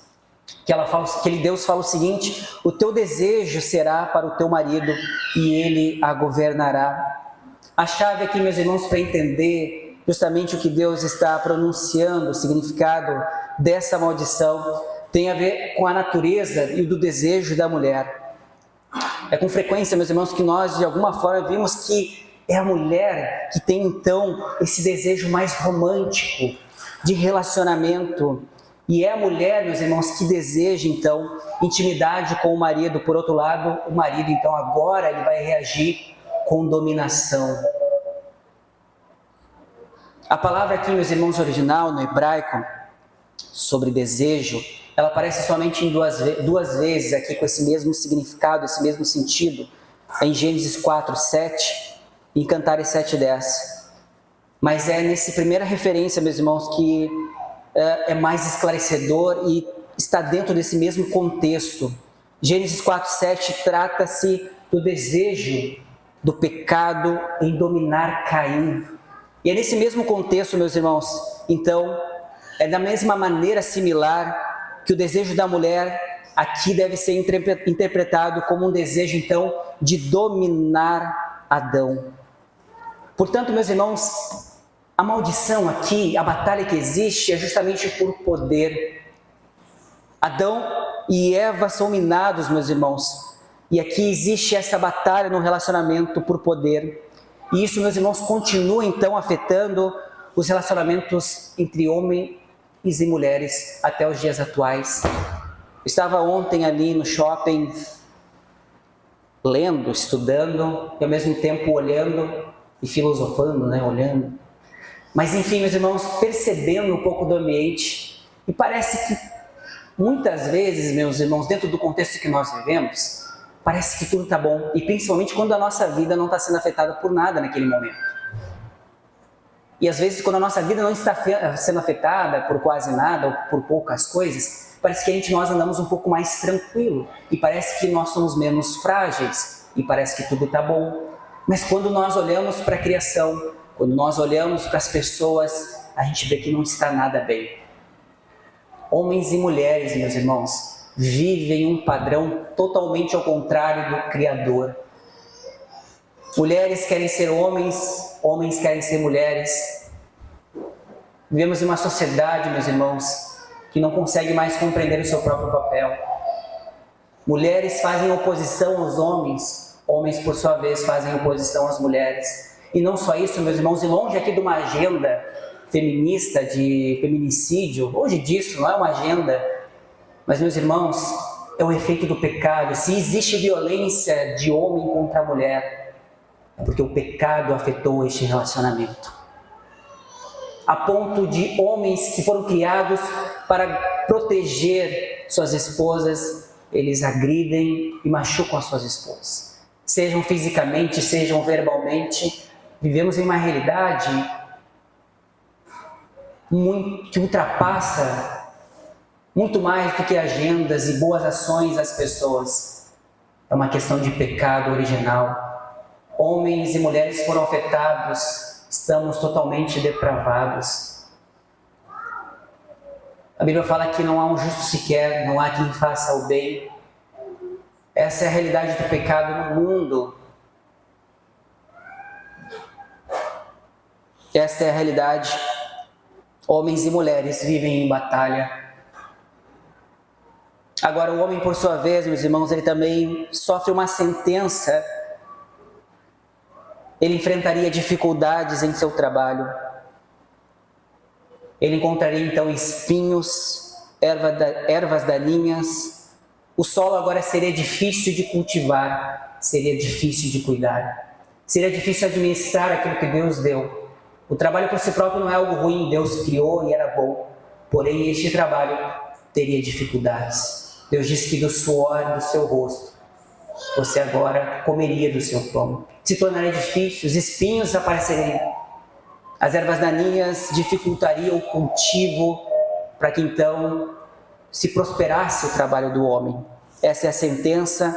que Deus fala o seguinte: o teu desejo será para o teu marido e ele a governará. A chave aqui, meus irmãos, para entender justamente o que Deus está pronunciando, o significado dessa maldição, tem a ver com a natureza e do desejo da mulher. É com frequência, meus irmãos, que nós de alguma forma vimos que é a mulher que tem então esse desejo mais romântico de relacionamento, e é a mulher, meus irmãos, que deseja então intimidade com o marido. Por outro lado, o marido então agora ele vai reagir com dominação. A palavra aqui, meus irmãos, original no hebraico sobre desejo, ela aparece somente em duas vezes aqui com esse mesmo significado, esse mesmo sentido, em Gênesis 4:7 e em Cantares 7:10. Mas é nessa primeira referência, meus irmãos, que é mais esclarecedor e está dentro desse mesmo contexto. Gênesis 4:7 trata-se do desejo do pecado em dominar Caim. E é nesse mesmo contexto, meus irmãos, então, é da mesma maneira similar que o desejo da mulher aqui deve ser interpretado como um desejo, então, de dominar Adão. Portanto, meus irmãos, a maldição aqui, a batalha que existe é justamente por poder. Adão e Eva são minados, meus irmãos, e aqui existe essa batalha no relacionamento por poder. E isso, meus irmãos, continua então afetando os relacionamentos entre homens e mulheres até os dias atuais. Estava ontem ali no shopping, lendo, estudando, e ao mesmo tempo olhando e filosofando, olhando. Mas enfim, meus irmãos, percebendo um pouco do ambiente, e parece que muitas vezes, meus irmãos, dentro do contexto que nós vivemos, parece que tudo está bom, e principalmente quando a nossa vida não está sendo afetada por nada naquele momento. E às vezes, quando a nossa vida não está sendo afetada por quase nada, ou por poucas coisas, parece que nós andamos um pouco mais tranquilo, e parece que nós somos menos frágeis, e parece que tudo está bom. Mas quando nós olhamos para a criação, quando nós olhamos para as pessoas, a gente vê que não está nada bem. Homens e mulheres, meus irmãos, vivem um padrão totalmente ao contrário do Criador. Mulheres querem ser homens, homens querem ser mulheres. Vivemos em uma sociedade, meus irmãos, que não consegue mais compreender o seu próprio papel. Mulheres fazem oposição aos homens, homens, por sua vez, fazem oposição às mulheres. E não só isso, meus irmãos, e longe aqui de uma agenda feminista, de feminicídio, longe disso, não é uma agenda. Mas, meus irmãos, é o efeito do pecado. Se existe violência de homem contra a mulher, é porque o pecado afetou este relacionamento. A ponto de homens que foram criados para proteger suas esposas, eles agridem e machucam as suas esposas. Sejam fisicamente, sejam verbalmente. Vivemos em uma realidade que ultrapassa muito mais do que agendas e boas ações das pessoas. É uma questão de pecado original. Homens e mulheres foram afetados, estamos totalmente depravados. A Bíblia fala que não há um justo sequer, não há quem faça o bem. Essa é a realidade do pecado no mundo. Esta é a realidade. Homens e mulheres vivem em batalha. Agora, o homem, por sua vez, meus irmãos, ele também sofre uma sentença. Ele enfrentaria dificuldades em seu trabalho. ele encontraria então espinhos, ervas daninhas. O solo agora seria difícil de cultivar, seria difícil de cuidar, seria difícil administrar aquilo que Deus deu. O trabalho por si próprio não é algo ruim, Deus criou e era bom, porém este trabalho teria dificuldades. Deus disse que do suor do seu rosto você agora comeria do seu pão. Se tornaria difícil, os espinhos apareceriam, as ervas daninhas dificultariam o cultivo para que então se prosperasse o trabalho do homem. Essa é a sentença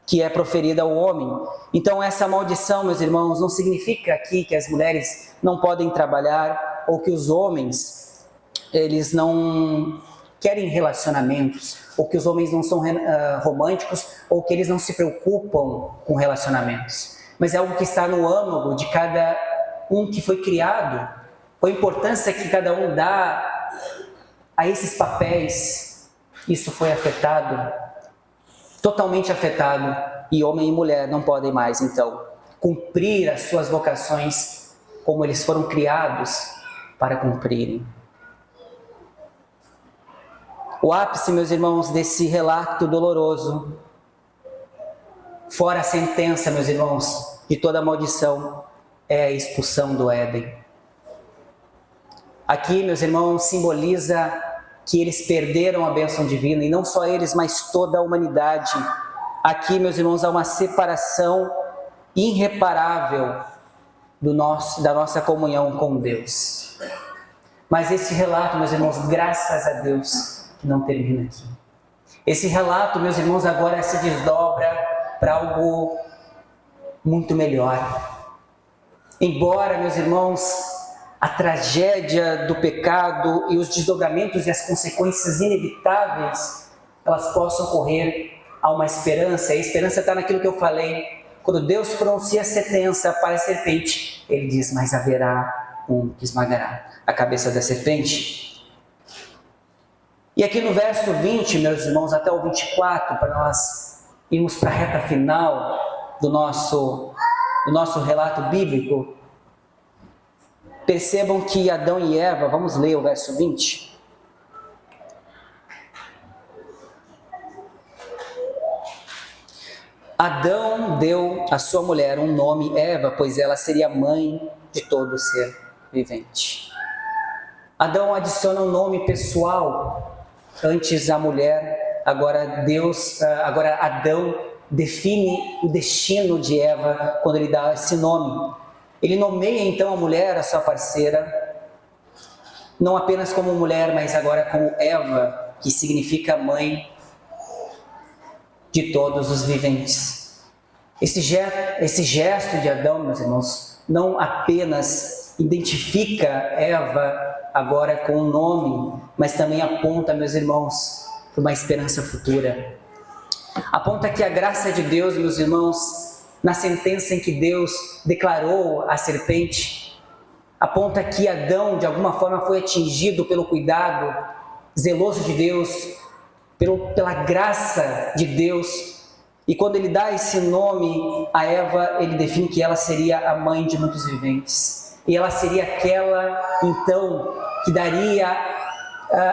que é proferida ao homem. Então essa maldição, meus irmãos, não significa aqui que as mulheres não podem trabalhar ou que os homens, eles não querem relacionamentos, ou que os homens não são românticos, ou que eles não se preocupam com relacionamentos. Mas é algo que está no âmago de cada um que foi criado, com a importância que cada um dá a esses papéis. Isso foi afetado, totalmente afetado, e homem e mulher não podem mais, então, cumprir as suas vocações como eles foram criados para cumprirem. O ápice, meus irmãos, desse relato doloroso, fora a sentença, meus irmãos, de toda a maldição, é a expulsão do Éden. Aqui, meus irmãos, simboliza que eles perderam a bênção divina, e não só eles, mas toda a humanidade. Aqui, meus irmãos, há uma separação irreparável da nossa comunhão com Deus. Mas esse relato, meus irmãos, graças a Deus, que não termina aqui. Esse relato, meus irmãos, agora se desdobra para algo muito melhor. Embora, meus irmãos, a tragédia do pecado e os desdobramentos e as consequências inevitáveis, elas possam ocorrer, há uma esperança. A esperança está naquilo que eu falei. Quando Deus pronuncia a sentença para a serpente, Ele diz, mas haverá um que esmagará a cabeça da serpente. E aqui no verso 20, meus irmãos, até o 24, para nós irmos para a reta final do nosso relato bíblico, percebam que Adão e Eva, vamos ler o verso 20. Adão deu à sua mulher um nome, Eva, pois ela seria mãe de todo ser vivente. Adão adiciona um nome pessoal. Antes a mulher, agora Adão define o destino de Eva quando ele dá esse nome. Ele nomeia então a mulher, a sua parceira, não apenas como mulher, mas agora como Eva, que significa mãe de todos os viventes. Esse gesto de Adão, meus irmãos, não apenas identifica Eva agora com um nome, mas também aponta, meus irmãos, para uma esperança futura. Aponta que a graça de Deus, meus irmãos, na sentença em que Deus declarou à serpente, aponta que Adão, de alguma forma, foi atingido pelo cuidado zeloso de Deus, pela graça de Deus. E quando ele dá esse nome a Eva, ele define que ela seria a mãe de muitos viventes. E ela seria aquela, então, que daria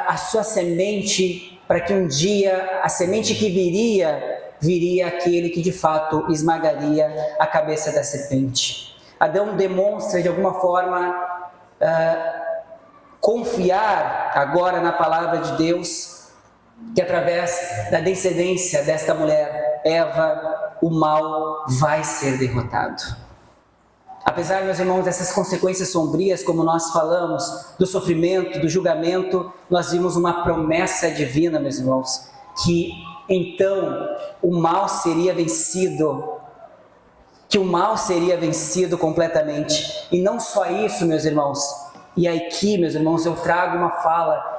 a sua semente, para que um dia a semente que viria aquele que de fato esmagaria a cabeça da serpente. Adão demonstra de alguma forma confiar agora na palavra de Deus, que através da descendência desta mulher, Eva, o mal vai ser derrotado. Apesar, meus irmãos, dessas consequências sombrias, como nós falamos, do sofrimento, do julgamento, nós vimos uma promessa divina, meus irmãos, que então o mal seria vencido, completamente. E não só isso, meus irmãos, e aqui, meus irmãos, eu trago uma fala,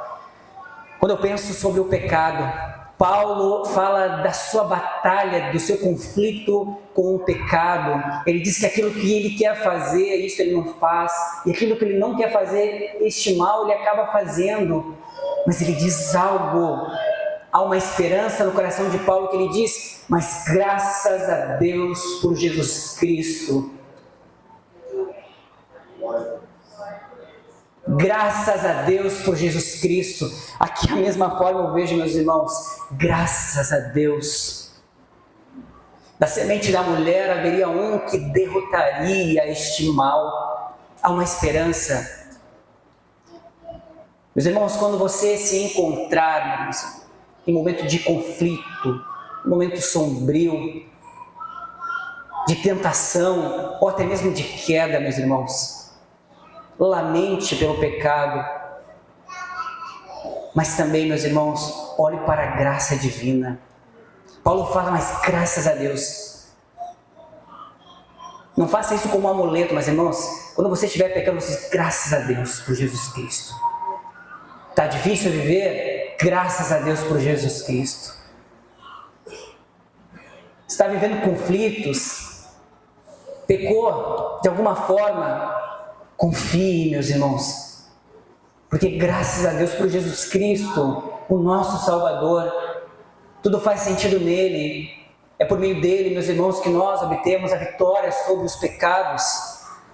quando eu penso sobre o pecado, Paulo fala da sua batalha, do seu conflito com o pecado. Ele diz que aquilo que ele quer fazer, isso ele não faz. E aquilo que ele não quer fazer, este mal, ele acaba fazendo. Mas ele diz algo, há uma esperança no coração de Paulo que ele diz, mas graças a Deus por Jesus Cristo. Graças a Deus por Jesus Cristo. Aqui a mesma forma eu vejo, meus irmãos, graças a Deus. Da semente da mulher haveria um que derrotaria este mal. Há uma esperança. Meus irmãos, quando você se encontrar em momento de conflito, em momento sombrio, de tentação, ou até mesmo de queda, meus irmãos, lamente pelo pecado, mas também, meus irmãos, olhe para a graça divina. Paulo fala, mas graças a Deus. Não faça isso como um amuleto, mas irmãos, quando você estiver pecando, você diz, graças a Deus por Jesus Cristo. Está difícil viver? Graças a Deus por Jesus Cristo. Está vivendo conflitos? Pecou de alguma forma? Confie, meus irmãos, porque graças a Deus por Jesus Cristo, o nosso Salvador, tudo faz sentido nele. É por meio dele, meus irmãos, que nós obtemos a vitória sobre os pecados.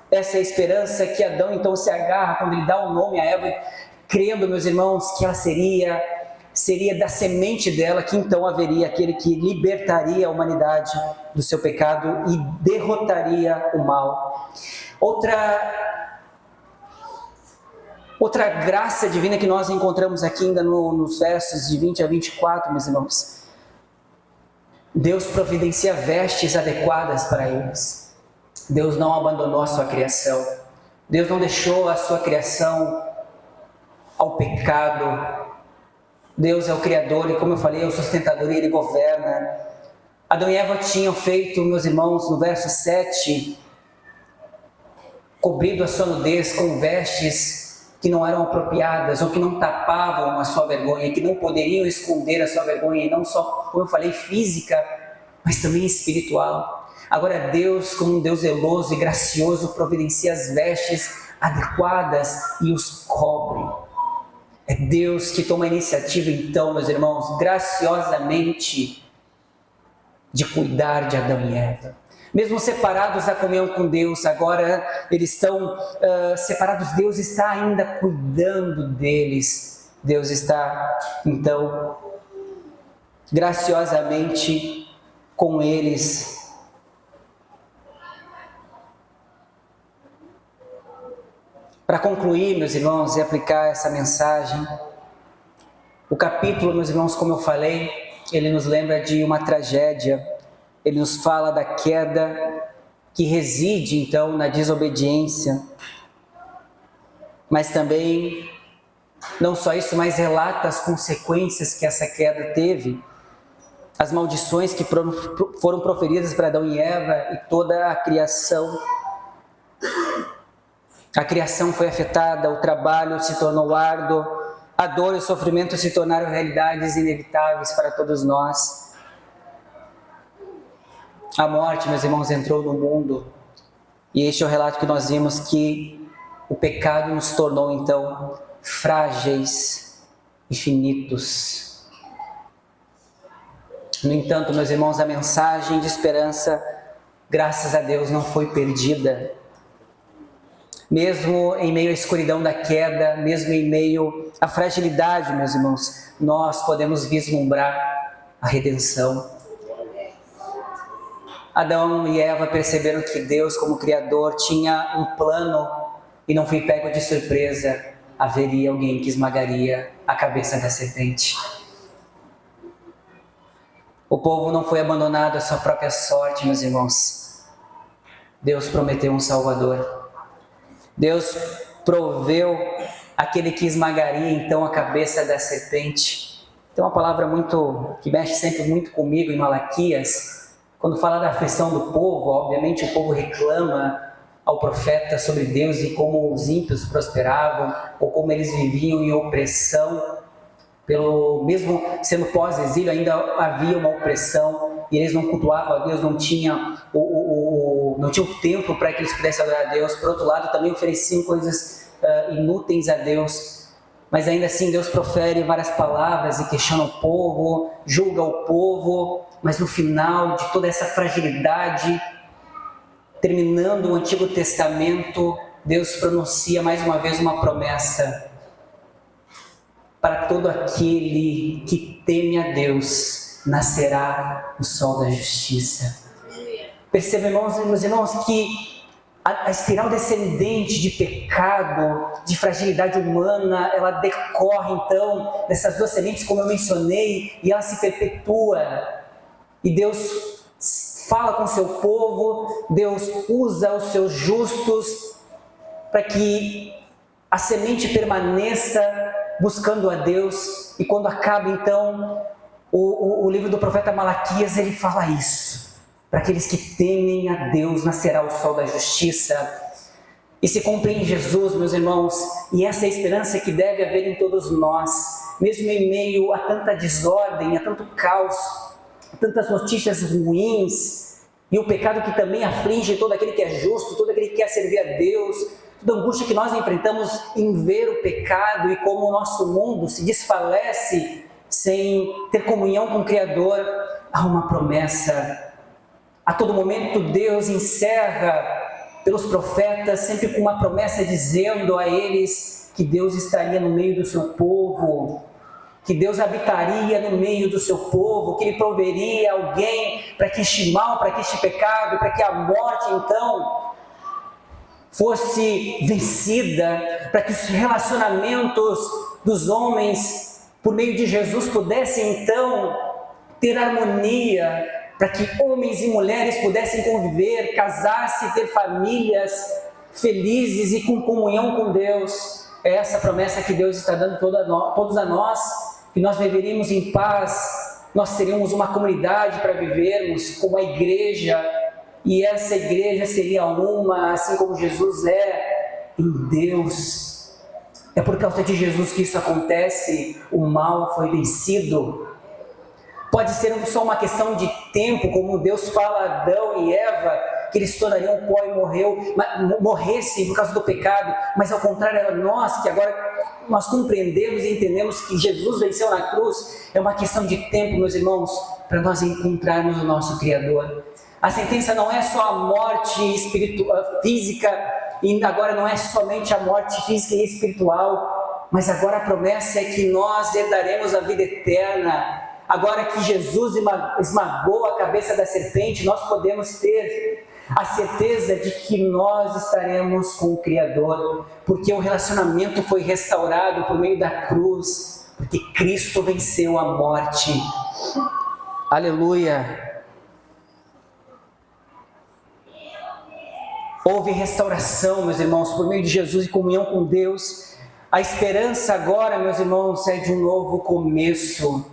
Essa é a esperança que Adão então se agarra quando ele dá o nome a Eva, crendo, meus irmãos, que ela seria da semente dela que então haveria aquele que libertaria a humanidade do seu pecado e derrotaria o mal. Outra graça divina que nós encontramos aqui ainda nos versos de 20 a 24, meus irmãos. Deus providencia vestes adequadas para eles. Deus não abandonou a sua criação. Deus não deixou a sua criação ao pecado. Deus é o Criador e, como eu falei, é o sustentador e Ele governa. Adão e Eva tinham feito, meus irmãos, no verso 7, cobrido a sua nudez com vestes que não eram apropriadas ou que não tapavam a sua vergonha, que não poderiam esconder a sua vergonha, e não só, como eu falei, física, mas também espiritual. Agora Deus, como um Deus zeloso e gracioso, providencia as vestes adequadas e os cobre. É Deus que toma a iniciativa, então, meus irmãos, graciosamente, de cuidar de Adão e Eva. Mesmo separados da comunhão com Deus, agora eles estão separados, Deus está ainda cuidando deles. Deus está, então, graciosamente com eles. Para concluir, meus irmãos, e aplicar essa mensagem, o capítulo, meus irmãos, como eu falei, ele nos lembra de uma tragédia. Ele nos fala da queda que reside, então, na desobediência. Mas também, não só isso, mas relata as consequências que essa queda teve. As maldições que foram proferidas para Adão e Eva e toda a criação. A criação foi afetada, o trabalho se tornou árduo, a dor e o sofrimento se tornaram realidades inevitáveis para todos nós. A morte, meus irmãos, entrou no mundo, e este é o relato que nós vimos, que o pecado nos tornou, então, frágeis e finitos. No entanto, meus irmãos, a mensagem de esperança, graças a Deus, não foi perdida. Mesmo em meio à escuridão da queda, mesmo em meio à fragilidade, meus irmãos, nós podemos vislumbrar a redenção. Adão e Eva perceberam que Deus, como Criador, tinha um plano e não foi pego de surpresa. Haveria alguém que esmagaria a cabeça da serpente. O povo não foi abandonado à sua própria sorte, meus irmãos. Deus prometeu um Salvador. Deus proveu aquele que esmagaria então a cabeça da serpente. Tem uma palavra que mexe sempre muito comigo em Malaquias. Quando fala da aflição do povo, obviamente o povo reclama ao profeta sobre Deus e como os ímpios prosperavam, ou como eles viviam em opressão. Mesmo sendo pós-exílio, ainda havia uma opressão, e eles não cultuavam a Deus, não tinham o tempo para que eles pudessem adorar a Deus. Por outro lado, também ofereciam coisas inúteis a Deus. Mas ainda assim Deus profere várias palavras e questiona o povo, julga o povo, mas no final de toda essa fragilidade, terminando o Antigo Testamento, Deus pronuncia mais uma vez uma promessa: para todo aquele que teme a Deus, nascerá o sol da justiça. Percebam, meus irmãos, que a espiral descendente de pecado, de fragilidade humana, ela decorre então dessas duas sementes, como eu mencionei, e ela se perpetua. E Deus fala com o seu povo, Deus usa os seus justos para que a semente permaneça buscando a Deus. E quando acaba então o livro do profeta Malaquias, ele fala isso: para aqueles que temem a Deus, nascerá o sol da justiça. E se cumpre em Jesus, meus irmãos, e essa é a esperança que deve haver em todos nós, mesmo em meio a tanta desordem, a tanto caos, a tantas notícias ruins, e o pecado que também aflige todo aquele que é justo, todo aquele que quer servir a Deus, toda a angústia que nós enfrentamos em ver o pecado e como o nosso mundo se desfalece sem ter comunhão com o Criador. Há uma promessa. A todo momento Deus encerra pelos profetas sempre com uma promessa dizendo a eles que Deus estaria no meio do seu povo, que Deus habitaria no meio do seu povo, que Ele proveria alguém para que este mal, para que este pecado, para que a morte então fosse vencida, para que os relacionamentos dos homens por meio de Jesus pudessem então ter harmonia, para que homens e mulheres pudessem conviver, casar-se, ter famílias felizes e com comunhão com Deus. É essa promessa que Deus está dando todos a nós, que nós viveríamos em paz, nós teríamos uma comunidade para vivermos como a igreja, e essa igreja seria uma, assim como Jesus é, em Deus. É por causa de Jesus que isso acontece, o mal foi vencido. Pode ser só uma questão de tempo, como Deus fala a Adão e Eva, que eles se tornariam pó e morressem por causa do pecado, mas ao contrário, era nós que agora nós compreendemos e entendemos que Jesus venceu na cruz. É uma questão de tempo, meus irmãos, para nós encontrarmos o nosso Criador. A sentença não é só a morte física, e agora não é somente a morte física e espiritual, mas agora a promessa é que nós herdaremos a vida eterna. Agora que Jesus esmagou a cabeça da serpente, nós podemos ter a certeza de que nós estaremos com o Criador, porque o relacionamento foi restaurado por meio da cruz, porque Cristo venceu a morte. Aleluia! Houve restauração, meus irmãos, por meio de Jesus e comunhão com Deus. A esperança agora, meus irmãos, é de um novo começo.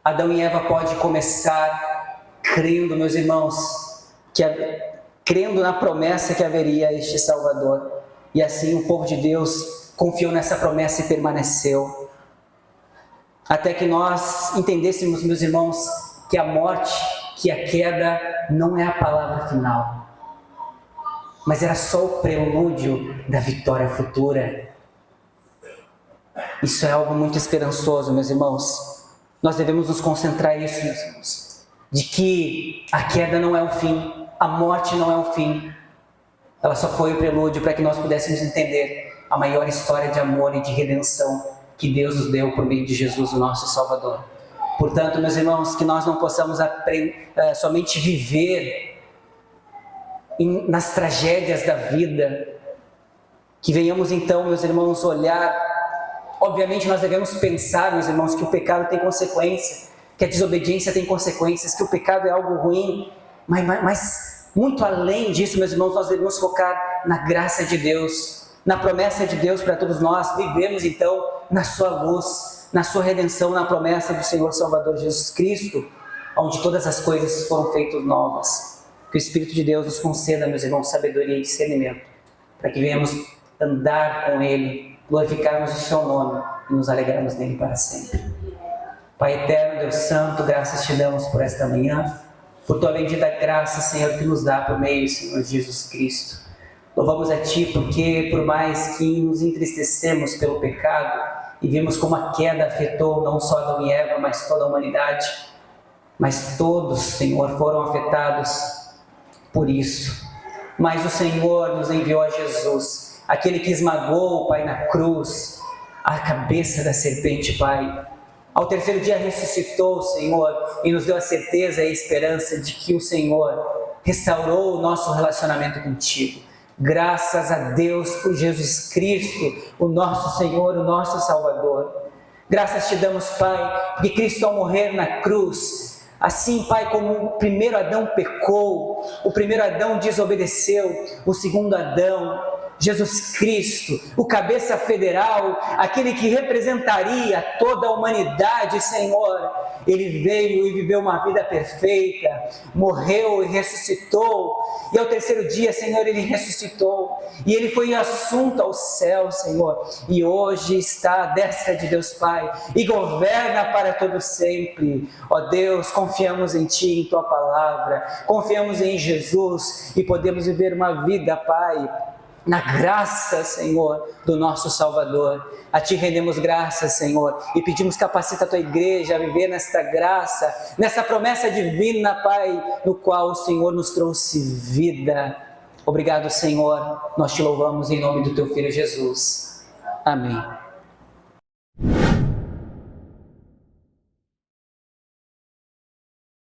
Adão e Eva podem começar crendo, meus irmãos, crendo na promessa que haveria este Salvador. E assim o povo de Deus confiou nessa promessa e permaneceu. Até que nós entendêssemos, meus irmãos, que a morte, que a queda não é a palavra final, mas era só o prelúdio da vitória futura. Isso é algo muito esperançoso, meus irmãos. Nós devemos nos concentrar nisso, meus irmãos, de que a queda não é o fim, a morte não é o fim. Ela só foi o prelúdio para que nós pudéssemos entender a maior história de amor e de redenção que Deus nos deu por meio de Jesus, o nosso Salvador. Portanto, meus irmãos, que nós não possamos somente viver nas tragédias da vida, que venhamos então, meus irmãos, olhar. Obviamente nós devemos pensar, meus irmãos, que o pecado tem consequência, que a desobediência tem consequências, que o pecado é algo ruim, mas muito além disso, meus irmãos, nós devemos focar na graça de Deus, na promessa de Deus para todos nós. Vivemos então na sua luz, na sua redenção, na promessa do Senhor Salvador Jesus Cristo, onde todas as coisas foram feitas novas. Que o Espírito de Deus nos conceda, meus irmãos, sabedoria e discernimento, para que venhamos andar com Ele, glorificarmos o seu nome e nos alegrarmos nele para sempre. Pai eterno, Deus santo, graças te damos por esta manhã, por tua bendita graça, Senhor, que nos dá por meio, Senhor Jesus Cristo. Louvamos a ti porque, por mais que nos entristecemos pelo pecado e vimos como a queda afetou não só Adão e Eva, mas toda a humanidade, mas todos, Senhor, foram afetados por isso. mas o Senhor nos enviou a Jesus, aquele que esmagou, Pai, na cruz, a cabeça da serpente, Pai. Ao terceiro dia ressuscitou, Senhor, e nos deu a certeza e a esperança de que o Senhor restaurou o nosso relacionamento contigo. Graças a Deus por Jesus Cristo, o nosso Senhor, o nosso Salvador. Graças te damos, Pai, porque Cristo ao morrer na cruz, assim, Pai, como o primeiro Adão pecou, o primeiro Adão desobedeceu, o segundo Adão, Jesus Cristo, o cabeça federal, aquele que representaria toda a humanidade, Senhor, ele veio e viveu uma vida perfeita, morreu e ressuscitou, e ao terceiro dia, Senhor, ele ressuscitou, e ele foi assunto ao céu, Senhor, e hoje está à destra de Deus Pai, e governa para todo sempre. Ó Deus, confiamos em Ti, em Tua palavra, confiamos em Jesus, e podemos viver uma vida, Pai, na graça, Senhor, do nosso Salvador. A Ti rendemos graças, Senhor, e pedimos capacita a Tua igreja a viver nesta graça, nessa promessa divina, Pai, no qual o Senhor nos trouxe vida. Obrigado, Senhor, nós Te louvamos em nome do Teu Filho Jesus. Amém.